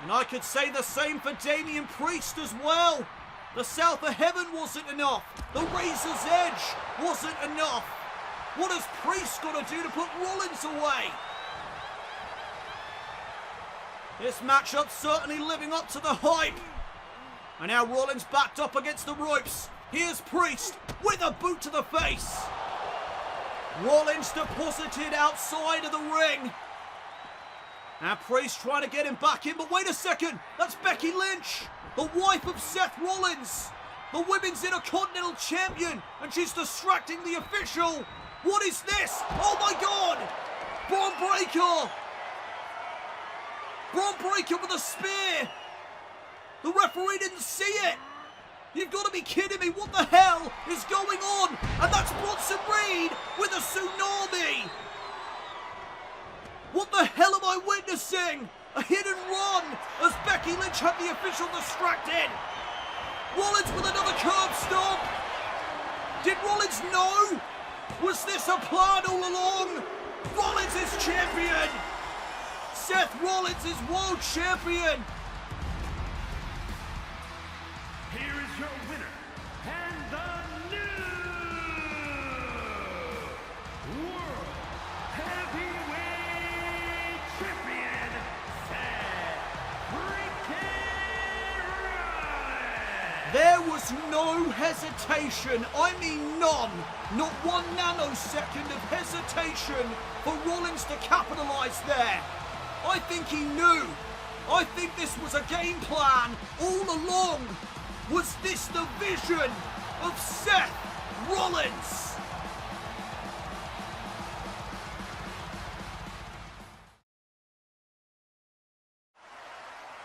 And I could say the same for Damian Priest as well. The South of Heaven wasn't enough. The Razor's Edge wasn't enough. What has Priest got to do to put Rollins away? This matchup's certainly living up to the hype. And now Rollins backed up against the ropes. Here's Priest with a boot to the face. Rollins deposited outside of the ring. And Priest trying to get him back in, but wait a second, that's Becky Lynch, the wife of Seth Rollins, the Women's Intercontinental Champion, and she's distracting the official. What is this? Oh my God! Braun Breaker! Braun Breaker with a spear! The referee didn't see it! You've got to be kidding me, what the hell is going on? And that's Bronson Reed with a tsunami! What the hell am I witnessing? A hit and run as Becky Lynch had the official distracted. Rollins with another curb stomp. Did Rollins know? Was this a plan all along? Rollins is champion. Seth Rollins is world champion. Here is your winner, and the new World Heavyweight Champion, Seth freaking Rollins! There was no hesitation, I mean none, not 1 nanosecond of hesitation for Rollins to capitalize there. I think he knew. I think this was a game plan all along. Was this the vision of Seth Rollins?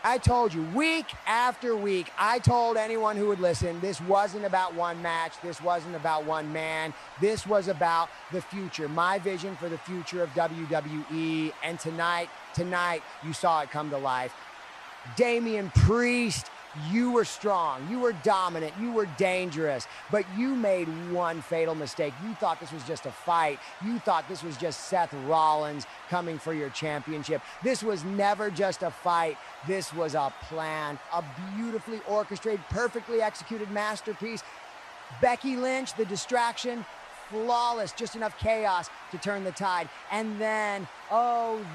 I told you, week after week, I told anyone who would listen, this wasn't about one match, this wasn't about one man, this was about the future, my vision for the future of WWE, and tonight, you saw it come to life. Damian Priest, you were strong, you were dominant, you were dangerous, but you made one fatal mistake. You thought this was just a fight. You thought this was just Seth Rollins coming for your championship. This was never just a fight. This was a plan, a beautifully orchestrated, perfectly executed masterpiece. Becky Lynch, the distraction, flawless, just enough chaos to turn the tide. And then,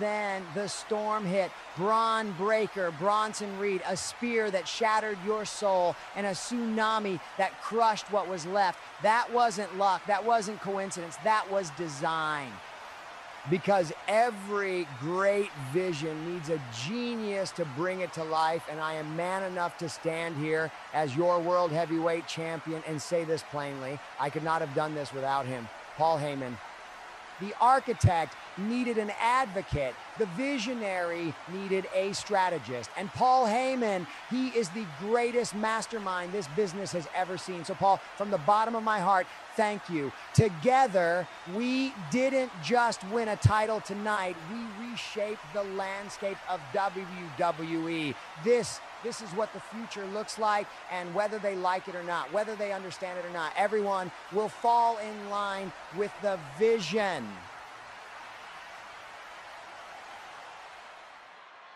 then the storm hit. Braun Breaker, Bronson Reed, a spear that shattered your soul, and a tsunami that crushed what was left. That wasn't luck, that wasn't coincidence, that was design. Because every great vision needs a genius to bring it to life, and I am man enough to stand here as your World Heavyweight Champion and say this plainly. I could not have done this without him. Paul Heyman, The architect needed an advocate. The visionary needed a strategist. And Paul Heyman, he is the greatest mastermind this business has ever seen. So Paul, from the bottom of my heart, thank you. Together, we didn't just win a title tonight, we reshaped the landscape of WWE. This is what the future looks like, and whether they like it or not, whether they understand it or not, everyone will fall in line with the vision.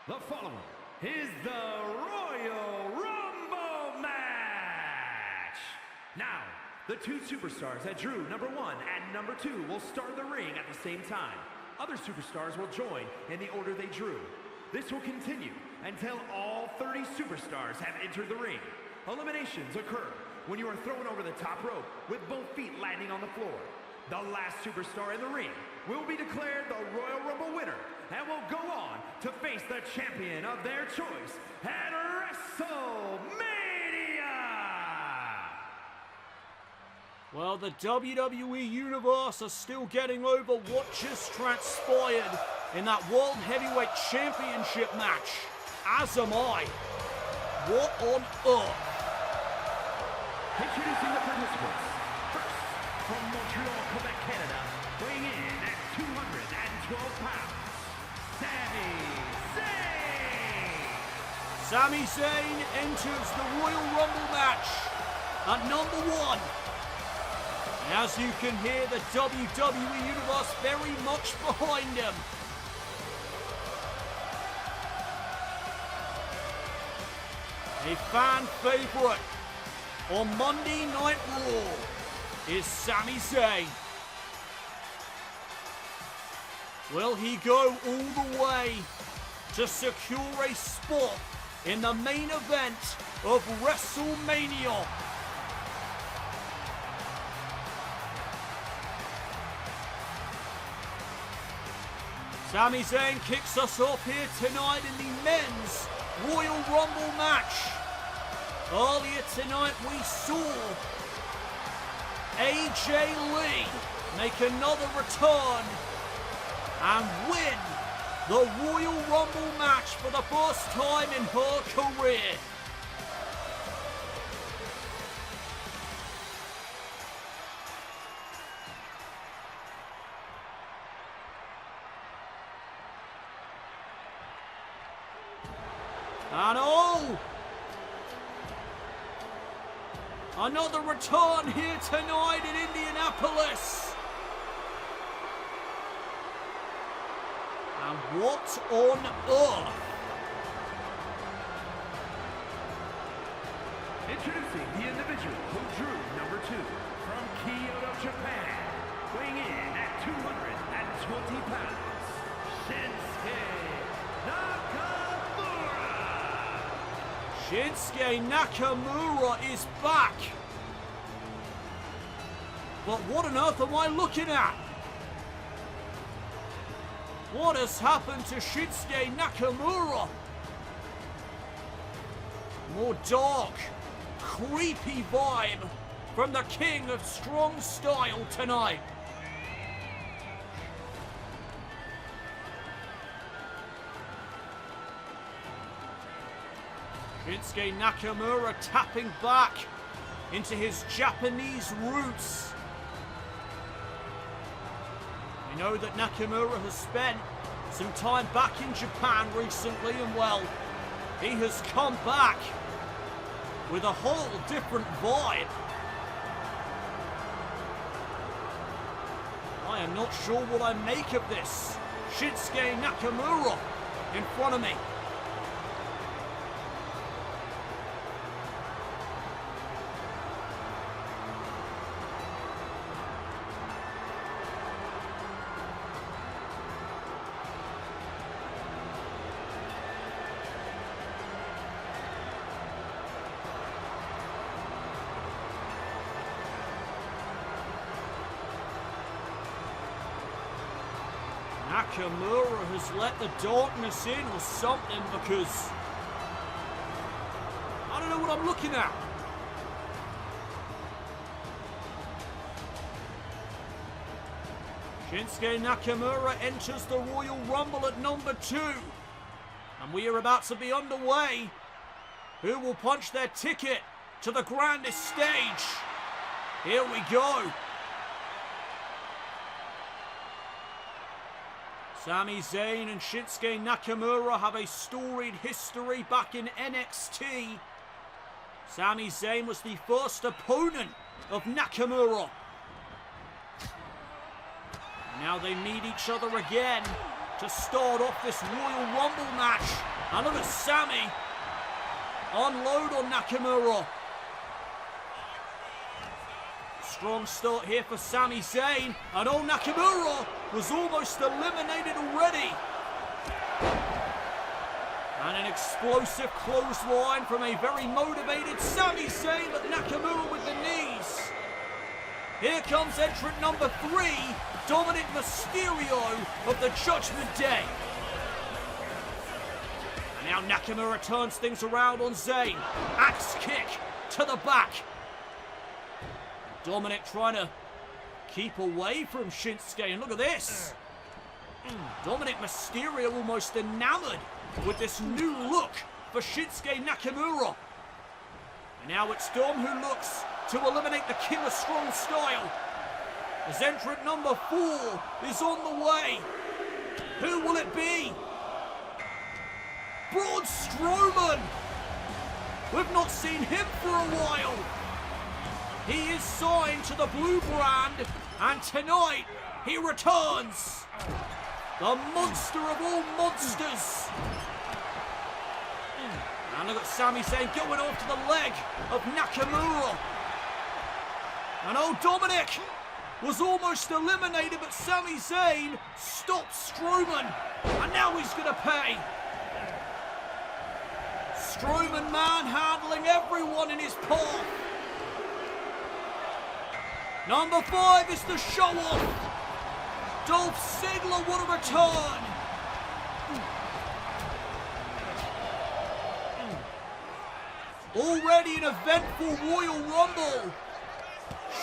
The following is the Royal Rumble match. Now, the two superstars that drew number 1 and number 2 will start the ring at the same time. Other superstars will join in the order they drew. This will continue until all 30 superstars have entered the ring. Eliminations occur when you are thrown over the top rope with both feet landing on the floor. The last superstar in the ring will be declared the Royal Rumble winner and will go on to face the champion of their choice at WrestleMania! Well, the WWE Universe are still getting over what just transpired in that World Heavyweight Championship match. As am I. What on earth? Introducing the participants. First, from Montreal, Quebec, Canada, weighing in at 212 pounds, Sami Zayn enters the Royal Rumble match at number 1. And as you can hear, the WWE Universe very much behind him. A fan favorite on Monday Night Raw is Sami Zayn. Will he go all the way to secure a spot in the main event of WrestleMania? Sami Zayn kicks us off here tonight in the men's Royal Rumble match. Earlier tonight we saw AJ Lee make another return and win the Royal Rumble match for the first time in her career. And oh! Another return here tonight in Indianapolis. And what on earth? Introducing the individual who drew number 2 from Kyoto, Japan, weighing in at 220 pounds, Shinsuke Nakamura is back. But what on earth am I looking at? What has happened to Shinsuke Nakamura? More dark, creepy vibe from the king of strong style tonight. Shinsuke Nakamura tapping back into his Japanese roots. We know that Nakamura has spent some time back in Japan recently, and well, he has come back with a whole different vibe. I am not sure what I make of this. Shinsuke Nakamura in front of me. Nakamura has let the darkness in or something, because I don't know what I'm looking at. Shinsuke Nakamura enters the Royal Rumble at number 2. And we are about to be underway. Who will punch their ticket to the grandest stage? Here we go. Sami Zayn and Shinsuke Nakamura have a storied history back in NXT. Sami Zayn was the first opponent of Nakamura. Now they meet each other again to start off this Royal Rumble match. And look at Sami unload on Nakamura. Strong start here for Sami Zayn. And old Nakamura was almost eliminated already. And an explosive clothesline from a very motivated Sami Zayn, but Nakamura with the knees. Here comes entrant number 3, Dominic Mysterio of the Judgment Day. And now Nakamura turns things around on Zayn. Axe kick to the back. Dominic trying to keep away from Shinsuke, and look at this. Dominic Mysterio almost enamored with this new look for Shinsuke Nakamura. And now it's Dom who looks to eliminate the King of Strong Style. As entrant number 4 is on the way. Who will it be? Braun Strowman. We've not seen him for a while. He is signed to the Blue Brand, and tonight he returns. The monster of all monsters. And look at Sami Zayn going off to the leg of Nakamura. And old Dominic was almost eliminated, but Sami Zayn stops Strowman. And now he's going to pay. Strowman manhandling everyone in his path. Number 5 is the show-off. Dolph Ziggler, what a return. Already an eventful Royal Rumble.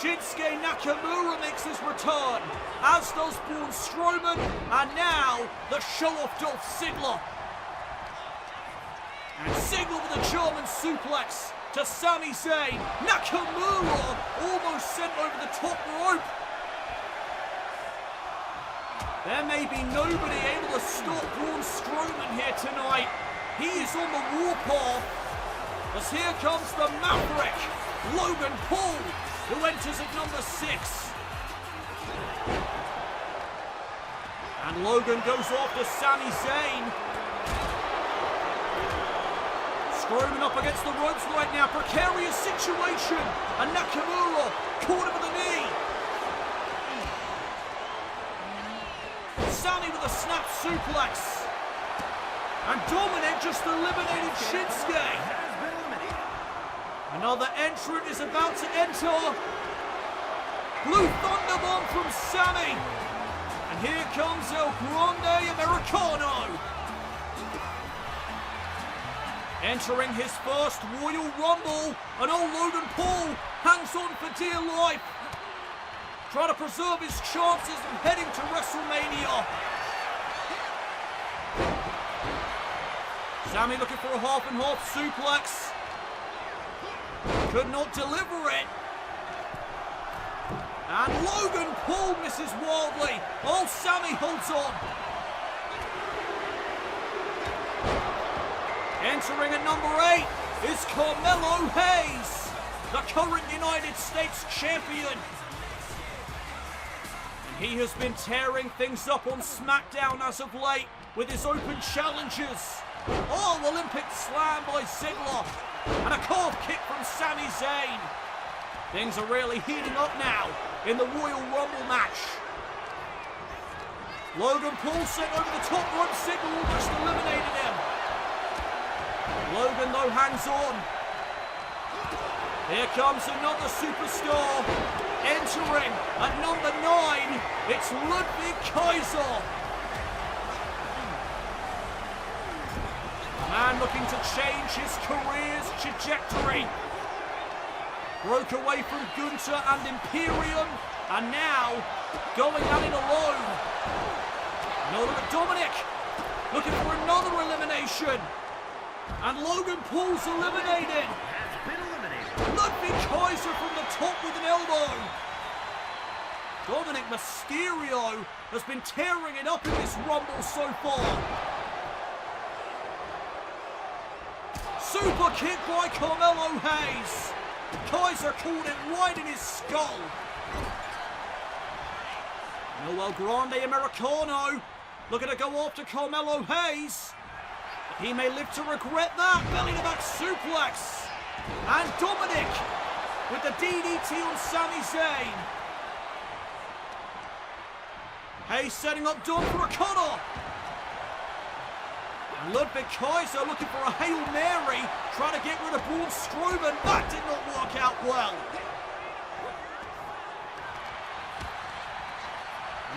Shinsuke Nakamura makes his return, as does Braun Strowman, and now the show-off Dolph Ziggler. And Ziggler with a German suplex to Sami Zayn. Nakamura almost sent over the top rope. There may be nobody able to stop Braun Strowman here tonight. He is on the warpath. As here comes the Maverick, Logan Paul, who enters at number 6. And Logan goes off to Sami Zayn. Strowman up against the ropes right now, precarious situation. And Nakamura caught him with a knee. Sami with a snap suplex. And Dominic just eliminated Shinsuke. Another entrant is about to enter. Blue Thunderbomb from Sami. And here comes El Grande Americano. Entering his first Royal Rumble. And old Logan Paul hangs on for dear life. Trying to preserve his chances of heading to WrestleMania. Sami looking for a half-and-half suplex. Could not deliver it. And Logan Paul misses wildly. Old Sami holds on. Entering at number 8 is Carmelo Hayes, the current United States champion. And he has been tearing things up on SmackDown as of late with his open challenges. Oh, Olympic slam by Ziggler. And a calf kick from Sami Zayn. Things are really heating up now in the Royal Rumble match. Logan Paul sent over the top rope. Ziggler almost eliminated him. Logan though hangs on. Here comes another superstar. Entering at number 9, it's Ludwig Kaiser. Man looking to change his career's trajectory. Broke away from Gunther and Imperium, and now going at it alone. Now look at Dominic, looking for another elimination. And Logan Paul's eliminated. Ludwig Kaiser from the top with an elbow. Dominic Mysterio has been tearing it up in this Rumble so far. Super kick by Carmelo Hayes. Kaiser caught it right in his skull. Noel Grande Americano looking to go after Carmelo Hayes. He may live to regret that. Belly to back suplex. And Dominic with the DDT on Sami Zayn. Hayes setting up Dom for a cutter. And Ludwig Kaiser looking for a Hail Mary, trying to get rid of Braun Strowman. That did not work out well.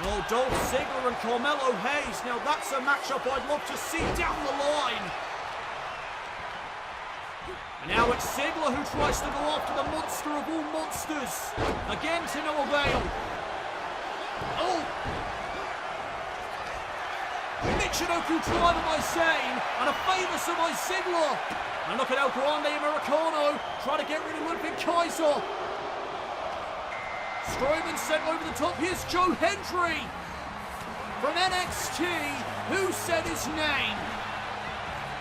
No, Dolph Ziggler and Carmelo Hayes. Now that's a matchup I'd love to see down the line. And now it's Ziggler who tries to go after the monster of all monsters. Again to no avail. Oh! Michinoku driver by Zayn, and a famous by Ziggler. And look at El Grande Americano trying to get rid of Ludwig Kaiser. Strowman sent over the top. Here's Joe Hendry from NXT. Who said his name?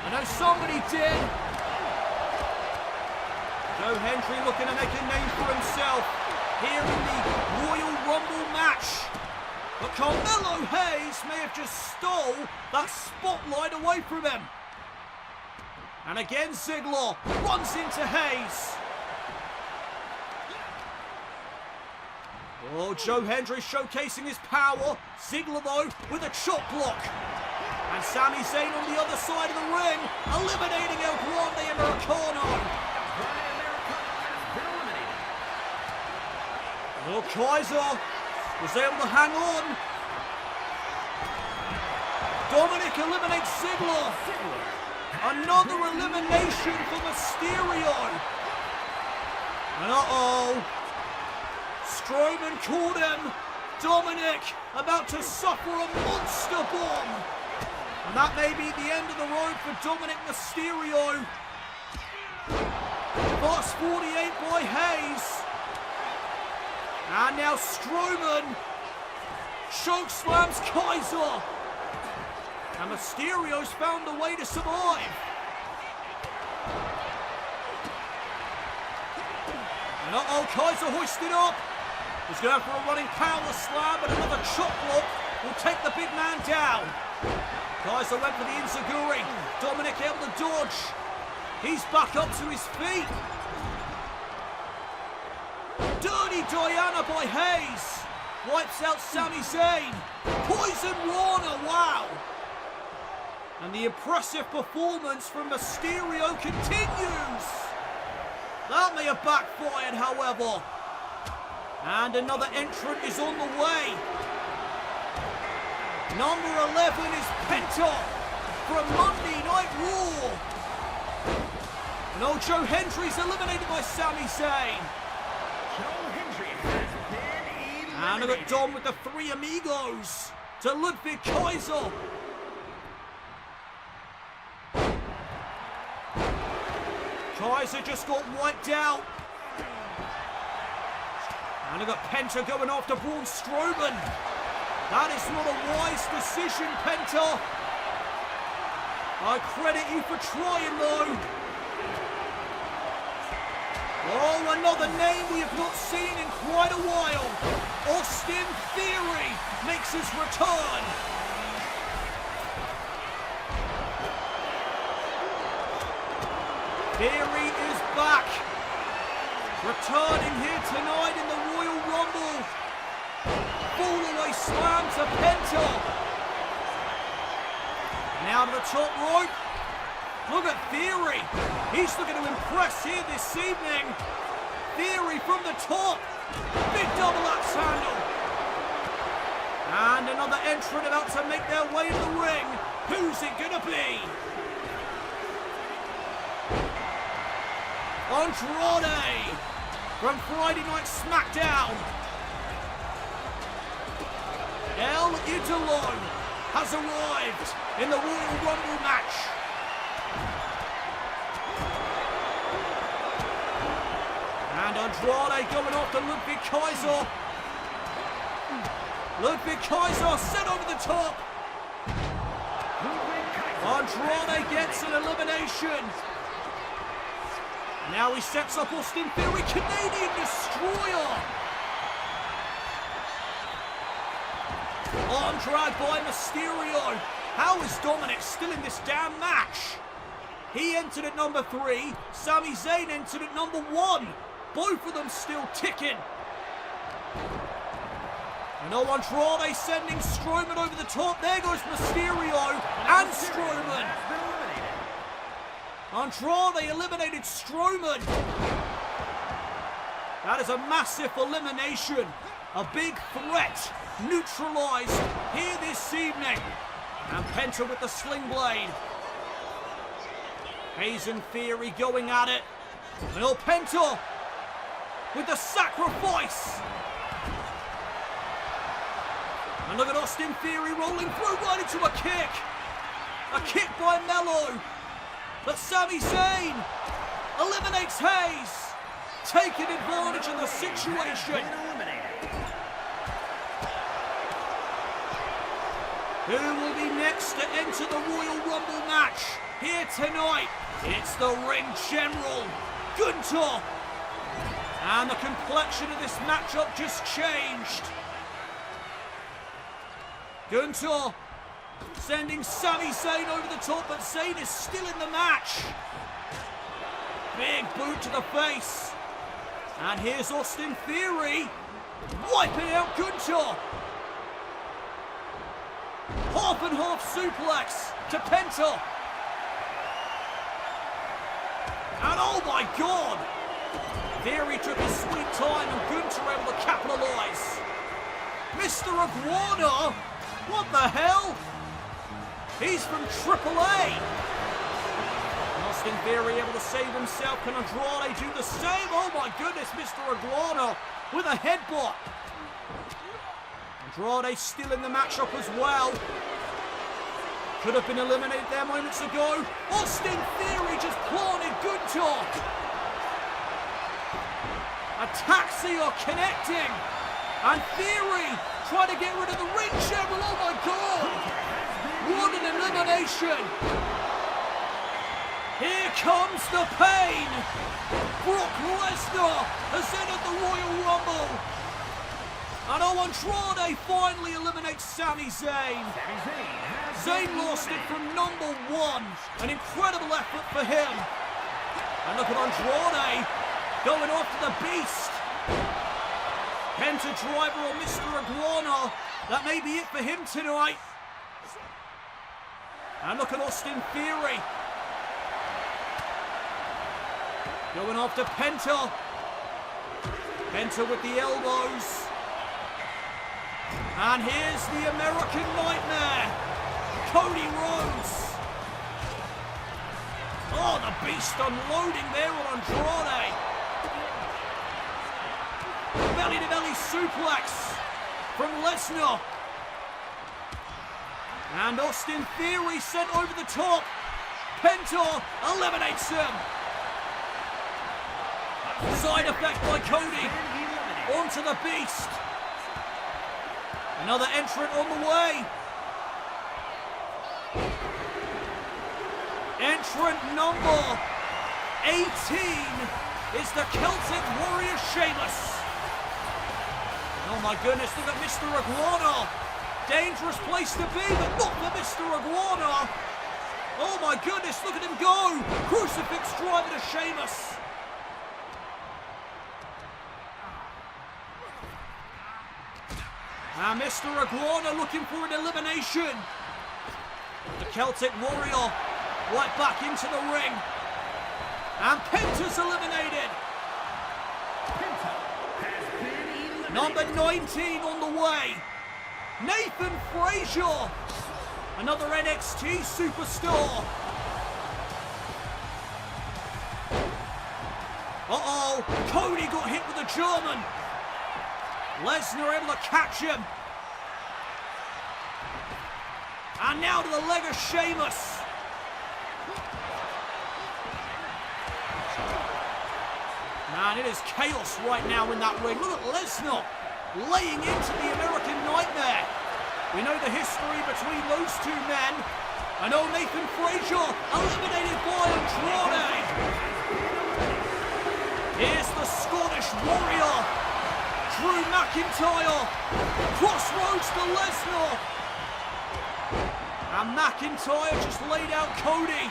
I know somebody did. Joe Hendry looking to make a name for himself here in the Royal Rumble match. But Carmelo Hayes may have just stole that spotlight away from him. And again Ziggler runs into Hayes. Oh, Joe Hendry showcasing his power. Ziggler though with a chop block. And Sami Zayn on the other side of the ring, eliminating El Grande Americano. Oh, Kaiser was able to hang on. Dominic eliminates Ziggler. Another elimination for Mysterio. And uh-oh. Strowman caught him. Dominic about to suffer a monster bomb. And that may be the end of the road for Dominic Mysterio. Fast 48 by Hayes. And now Strowman chokeslams Kaiser. And Mysterio's found a way to survive. And uh-oh, Kaiser hoisted up. He's going for a running power slam, but another chop block will take the big man down. Kaiser went for the enziguri. Dominic able to dodge. He's back up to his feet. Dirty Diana by Hayes. Wipes out Sami Zayn. Poison Rana, wow. And the impressive performance from Mysterio continues. That may have backfired, however. And another entrant is on the way. Number 11 is Penta from Monday Night Raw. And old Joe Hendry's eliminated by Sami Zayn. And look at Dom with the three amigos to Ludwig Kaiser. Kaiser just got wiped out. And look at Penta going after Braun Strowman. That is not a wise decision, Penta. I credit you for trying, though. Oh, another name we have not seen in quite a while. Austin Theory makes his return. Theory is back. Returning here tonight in the Royal Rumble. Fall-away slam to Penta. Now to the top rope. Look at Theory. He's looking to impress here this evening. Theory from the top. Big double axe handle. And another entrant about to make their way to the ring. Who's it going to be? Andrade. from Friday Night SmackDown. El Idolo has arrived in the Royal Rumble match. And Andrade going after Ludwig Kaiser. Ludwig Kaiser sent over the top. Andrade gets an elimination. Now he sets up Austin Theory, Canadian Destroyer. Arm drag by Mysterio. How is Dominic still in this damn match? He entered at number 3. Sami Zayn entered at number 1. Both of them still ticking. And Andrade sending Strowman over the top. There goes Mysterio and Strowman. Andrade eliminated Strowman. That is a massive elimination. A big threat neutralized here this evening. And Penta with the sling blade. Hayes and Theory going at it. And Penta with the sacrifice. And look at Austin Theory rolling through right into a kick. A kick by Mello. But Sami Zayn eliminates Hayes, taking advantage of the situation. Who will be next to enter the Royal Rumble match here tonight? It's the Ring General, Gunther. And the complexion of this matchup just changed. Gunther sending Sami Zayn over the top, but Zayn is still in the match. Big boot to the face. And here's Austin Theory wiping out Gunther. Half and half suplex to Penta. And oh my God! Theory took his sweet time and Gunther able to capitalize. Mr. Iguana? What the hell? He's from AAA. Austin Theory able to save himself. Can Andrade do the same? Oh my goodness, Mr. Iguana with a headbutt. Andrade still in the matchup as well. Could have been eliminated there moments ago. Austin Theory just planted Gunther. Attacks are connecting. And Theory trying to get rid of the Ring General. Oh my God. What an elimination. Here comes the pain. Brock Lesnar has entered the Royal Rumble. And Andrade finally eliminates Sami Zayn. Zayn lost it from number 1. An incredible effort for him. And look at Andrade going after the Beast. Penta driver on Mr. Iguana. That may be it for him tonight. And look at Austin Theory. Going after Penta. Penta with the elbows. And here's the American Nightmare, Cody Rhodes. Oh, the Beast unloading there on Andrade. Belly-to-belly suplex from Lesnar. And Austin Theory sent over the top. Penta eliminates him. Side effect by Cody. Onto the Beast. Another entrant on the way. Entrant number 18 is the Celtic Warrior Sheamus. Oh my goodness, look at Mr. Iguana. Dangerous place to be, but not for Mr. Iguana. Oh my goodness, look at him go. Crucifix driver to Sheamus. And Mr. Iguana looking for an elimination. The Celtic Warrior right back into the ring. And Penta's eliminated. Number 19 on the way. Nathan Frazier. Another NXT superstar. Uh-oh, Cody got hit with a German. Lesnar able to catch him. And now to the leg of Sheamus. Man, it is chaos right now in that ring. Look at Lesnar laying into the American Nightmare. We know the history between those two men. I know Nathan Frazier eliminated by Andrade. Here's the Scottish Warrior, Drew McIntyre. Crossroads to Lesnar. And McIntyre just laid out Cody.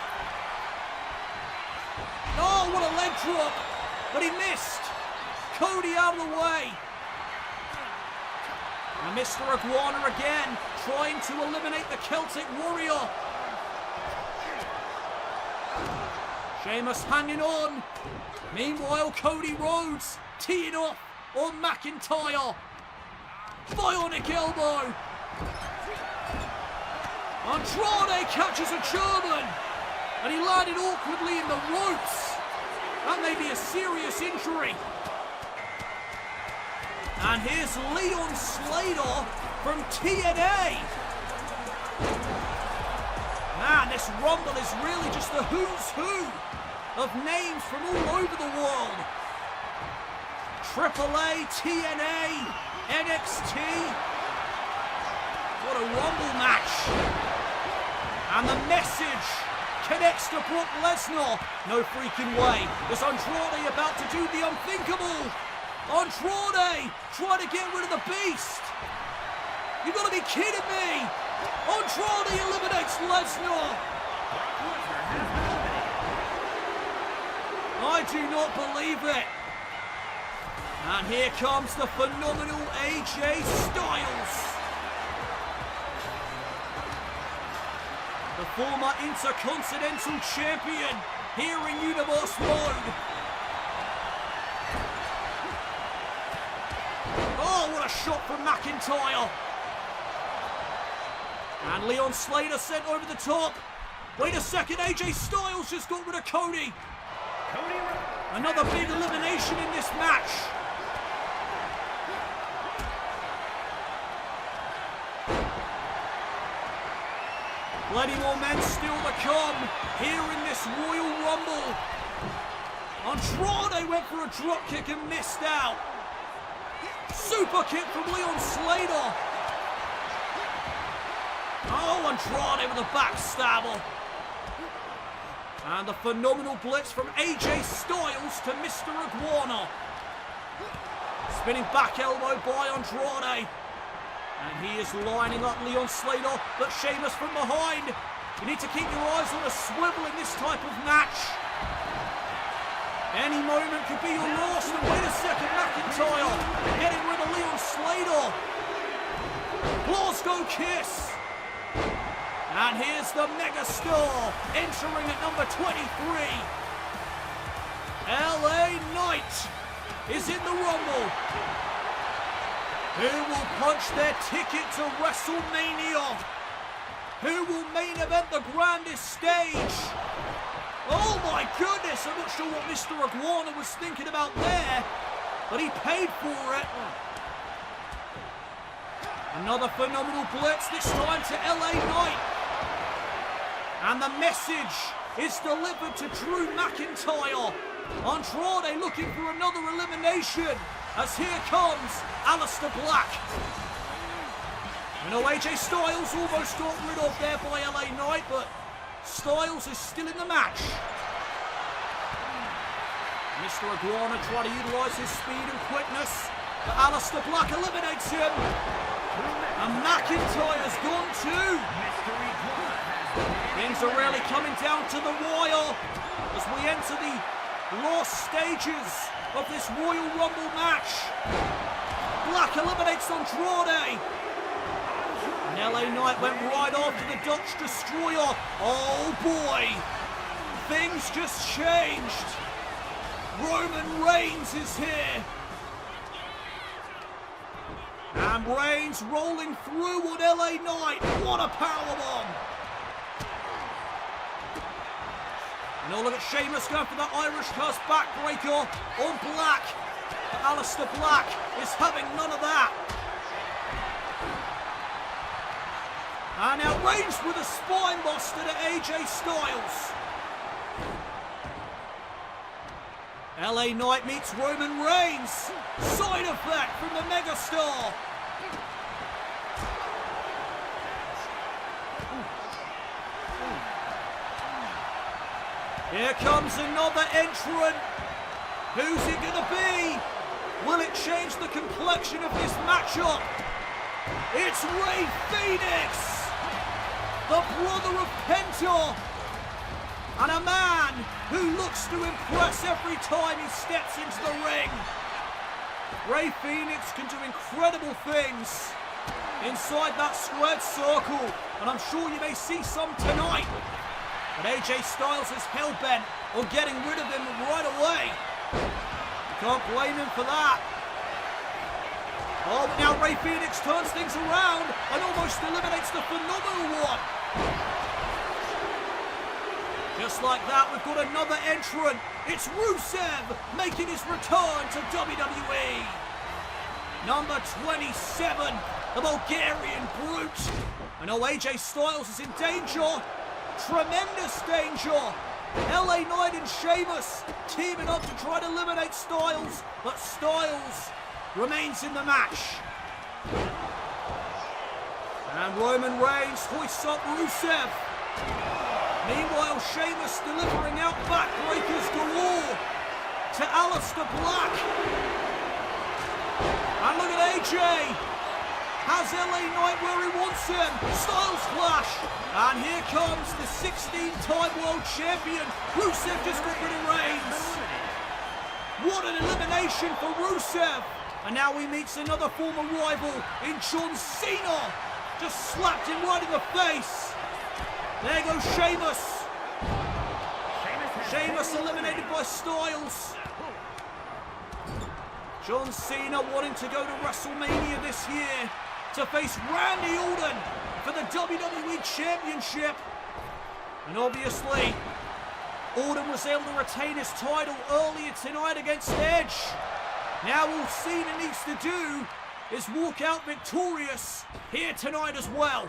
Oh, what a leg drop. But he missed. Cody out of the way. And Mr. Iguana again, trying to eliminate the Celtic Warrior. Sheamus hanging on. Meanwhile, Cody Rhodes teeing off on McIntyre. Bionic elbow. Andrade catches a German. And he landed awkwardly in the ropes. That may be a serious injury. And here's Leon Slater from TNA. Man, this Rumble is really just the who's who of names from all over the world. AAA, TNA, NXT. What a Rumble match. And the message connects to Brock Lesnar. No freaking way. Is Andrade about to do the unthinkable? Andrade trying to get rid of the beast. You gotta be kidding me. Andrade eliminates Lesnar. I do not believe it. And here comes the phenomenal AJ Styles. The former Intercontinental Champion here in Universe mode. Oh, what a shot from McIntyre. And Leon Slater sent over the top. Wait a second, AJ Styles just got rid of Cody. Another big elimination in this match. Plenty more men still to come here in this Royal Rumble. Andrade went for a drop kick and missed out. Super kick from Leon Slater. Oh, Andrade with a backstabber. And the phenomenal blitz from AJ Styles to Mr. Iguana. Spinning back elbow by Andrade. And he is lining up Leon Slater, but Sheamus from behind. You need to keep your eyes on a swivel in this type of match. Any moment could be your last. And wait a second, McIntyre getting rid of Leon Slater. Glasgow Kiss. And here's the megastar entering at number 23. LA Knight is in the Rumble. Who will punch their ticket to WrestleMania? Who will main event the grandest stage? Oh my goodness, I'm not sure what Mr. Iguana was thinking about there, but he paid for it. Another phenomenal blitz, this time to LA Knight. And the message is delivered to Drew McIntyre. Andrade looking for another elimination. As here comes Aleister Black. You know, AJ Styles almost got rid of there by LA Knight, but Styles is still in the match. Mr. Iguana trying to utilise his speed and quickness, but Aleister Black eliminates him. And McIntyre's gone too. Things are really coming down to the wire as we enter the last stages of this Royal Rumble match. Black eliminates Andrade. And LA Knight went right after the Dutch Destroyer. Oh boy, things just changed. Roman Reigns is here. And Reigns rolling through on LA Knight. What a powerbomb. And oh, look at Sheamus going for the Irish Curse backbreaker on Black. But Aleister Black is having none of that. And now Reigns with a spine buster to AJ Styles. LA Knight meets Roman Reigns. Side effect from the megastar. Here comes another entrant. Who's it gonna be? Will it change the complexion of this matchup? It's Rey Fenix, the brother of Penta, and a man who looks to impress every time he steps into the ring. Rey Fenix can do incredible things inside that squared circle, and I'm sure you may see some tonight. But AJ Styles is hell-bent on getting rid of him right away. You can't blame him for that. Oh, but now Rey Fenix turns things around and almost eliminates the Phenomenal One. Just like that, we've got another entrant. It's Rusev making his return to WWE. Number 27, the Bulgarian Brute. I know AJ Styles is in danger. Tremendous danger. LA Knight and Sheamus teaming up to try to eliminate Styles, but Styles remains in the match. And Roman Reigns hoists up Rusev. Meanwhile, Sheamus delivering out backbreakers galore to Aleister Black. And look at AJ. Has LA Knight where he wants him. Styles clash. And here comes the 16-time world champion. Rusev just got rid of Reigns. What an elimination for Rusev. And now he meets another former rival in John Cena. Just slapped him right in the face. There goes Sheamus. Sheamus eliminated by Styles. John Cena wanting to go to WrestleMania this year to face Randy Orton for the WWE Championship. And obviously, Orton was able to retain his title earlier tonight against Edge. Now all Cena needs to do is walk out victorious here tonight as well.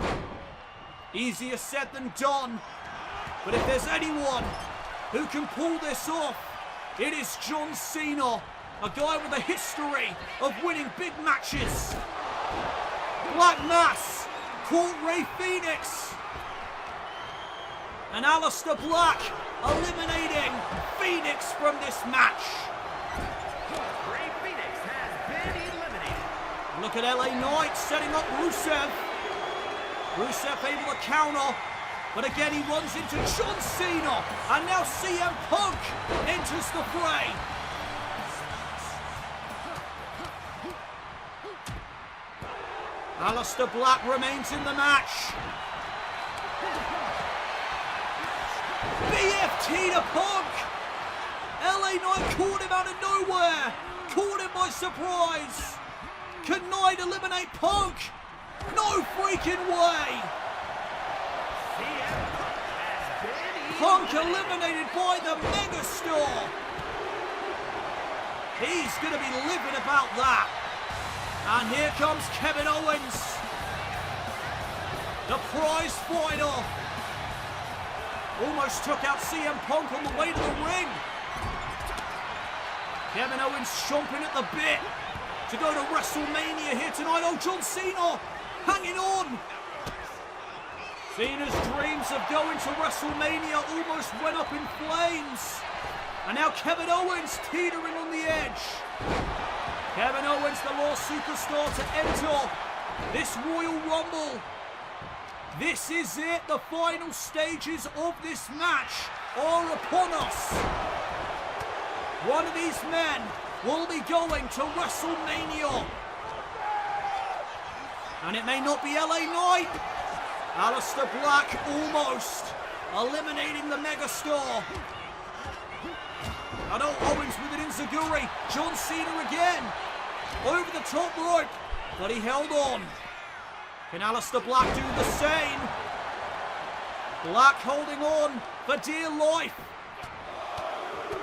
Easier said than done. But if there's anyone who can pull this off, it is John Cena, a guy with a history of winning big matches. Black Mass caught Rey Fenix. And Aleister Black eliminating Phoenix from this match. Rey Fenix has been eliminated. Look at LA Knight setting up Rusev. Rusev able to counter, but again he runs into John Cena. And now CM Punk enters the fray. Aleister Black remains in the match. BFT to Punk. LA Knight caught him out of nowhere. Caught him by surprise. Can Knight eliminate Punk? No freaking way. Punk eliminated by the megastar. He's going to be livid about that. And here comes Kevin Owens, the prize fighter. Almost took out CM Punk on the way to the ring. Kevin Owens chomping at the bit to go to WrestleMania here tonight. Oh, John Cena hanging on. Cena's dreams of going to WrestleMania almost went up in flames. And now Kevin Owens teetering on the edge. Kevin Owens, the Raw superstar, to enter this Royal Rumble. This is it. The final stages of this match are upon us. One of these men will be going to WrestleMania. And it may not be LA Knight. Aleister Black almost eliminating the megastar. I know Owens with an enziguri. John Cena again. Over the top rope. But he held on. Can Aleister Black do the same? Black holding on for dear life.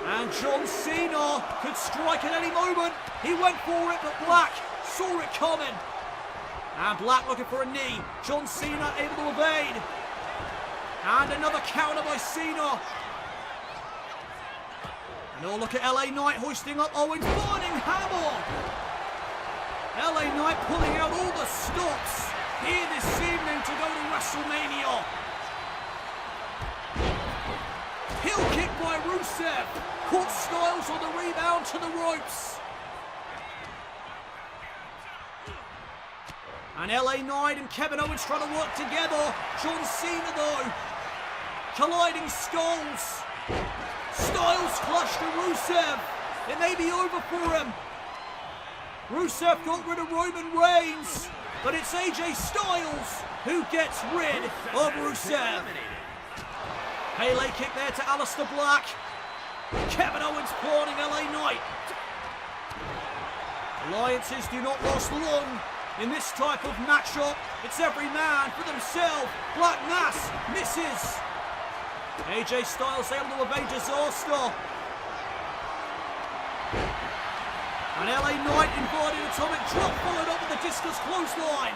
And John Cena could strike at any moment. He went for it, but Black saw it coming. And Black looking for a knee. John Cena able to evade. And another counter by Cena. And oh, look at LA Knight hoisting up Owens' burning hammer. LA Knight pulling out all the stops here this evening to go to WrestleMania. Heel kick by Rusev. Caught Styles on the rebound to the ropes. And LA Knight and Kevin Owens trying to work together. John Cena though. Colliding skulls. Styles clutch to Rusev. It may be over for him. Rusev got rid of Roman Reigns. But it's AJ Styles who gets rid of Rusev. Pele kick there to Aleister Black. Kevin Owens planning LA Knight. Alliances do not last long in this type of matchup. It's every man for themselves. Black Mass misses. AJ Styles able to evade disaster. And LA Knight invited atomic drop followed up with the discus clothesline.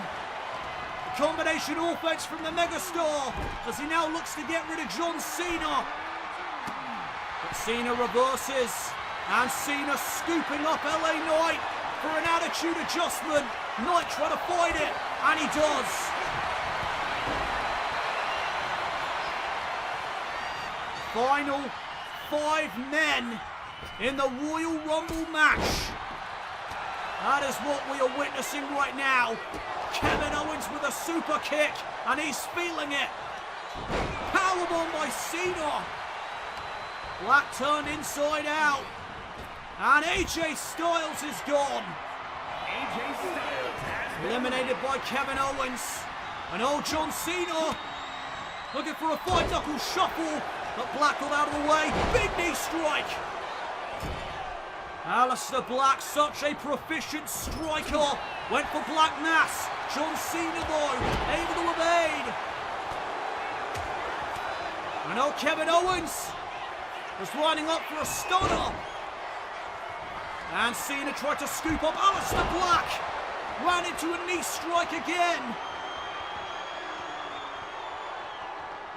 Combination offense from the megastar as he now looks to get rid of John Cena. But Cena reverses and Cena scooping up LA Knight for an attitude adjustment. Knight trying to fight it and he does. Final 5 men in the Royal Rumble match. That is what we are witnessing right now. Kevin Owens with a super kick, and he's feeling it. Powerbomb by Cena. Black turned inside out. And AJ Styles is gone. AJ Styles has been Eliminated by Kevin Owens. And old John Cena looking for a 5-knuckle shuffle, but Black got out of the way. Big knee strike. Aleister Black, such a proficient striker. Went for Black Mass. John Cena though, able to evade. And old Kevin Owens was lining up for a stunner. And Cena tried to scoop up Aleister Black. Ran into a knee strike again.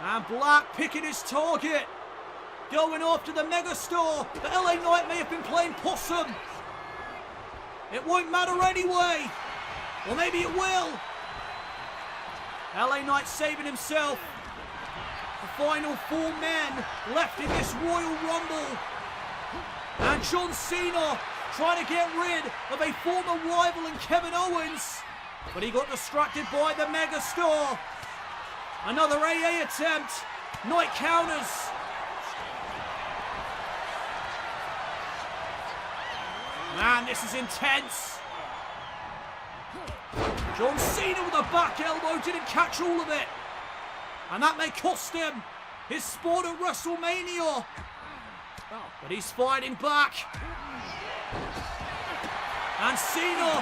And Black picking his target. Going after the megastar. The LA Knight may have been playing possum. It won't matter anyway. Or maybe it will. LA Knight saving himself. The final 4 men left in this Royal Rumble. And John Cena trying to get rid of a former rival in Kevin Owens. But he got distracted by the megastar. Another AA attempt. Knight counters. Man, this is intense. John Cena with a back elbow didn't catch all of it. And that may cost him his spot at WrestleMania. But he's fighting back. And Cena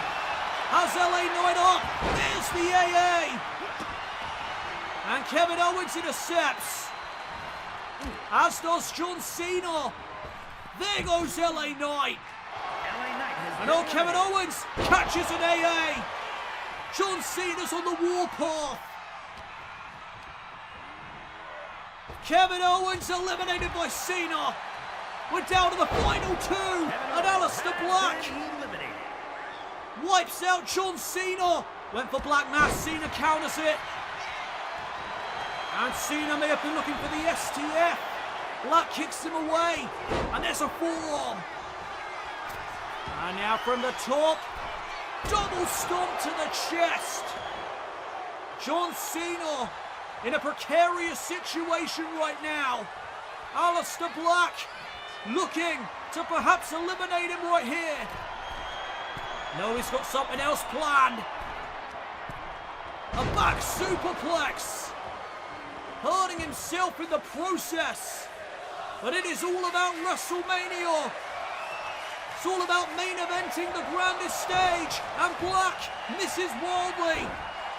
has LA Knight up. There's the AA. And Kevin Owens intercepts. As does John Cena. There goes LA Knight. And old Kevin Owens catches an AA. John Cena's on the warpath. Kevin Owens eliminated by Cena. We're down to the final 2. And Aleister Black wipes out John Cena. Went for Black Mass. Cena counters it. And Cena may have been looking for the STF. Black kicks him away. And there's a forearm. And now from the top, double stomp to the chest. John Cena in a precarious situation right now. Aleister Black looking to perhaps eliminate him right here. No, he's got something else planned. A back superplex. Hurting himself in the process. But it is all about WrestleMania. It's all about main eventing the grandest stage. And Black misses wildly.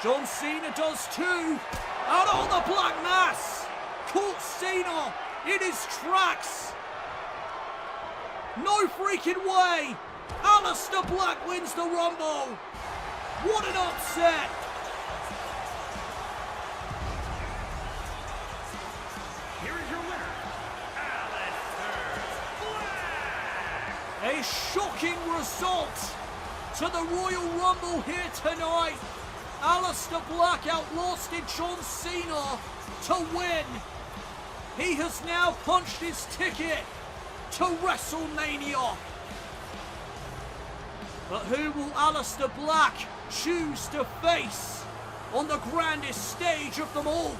John Cena does too. And on the Black Mass. Caught Cena in his tracks. No freaking way! Aleister Black wins the Rumble! What an upset! Here is your winner, Aleister Black! A shocking result to the Royal Rumble here tonight. Aleister Black outlasted John Cena to win. He has now punched his ticket to WrestleMania. But who will Aleister Black choose to face on the grandest stage of them all?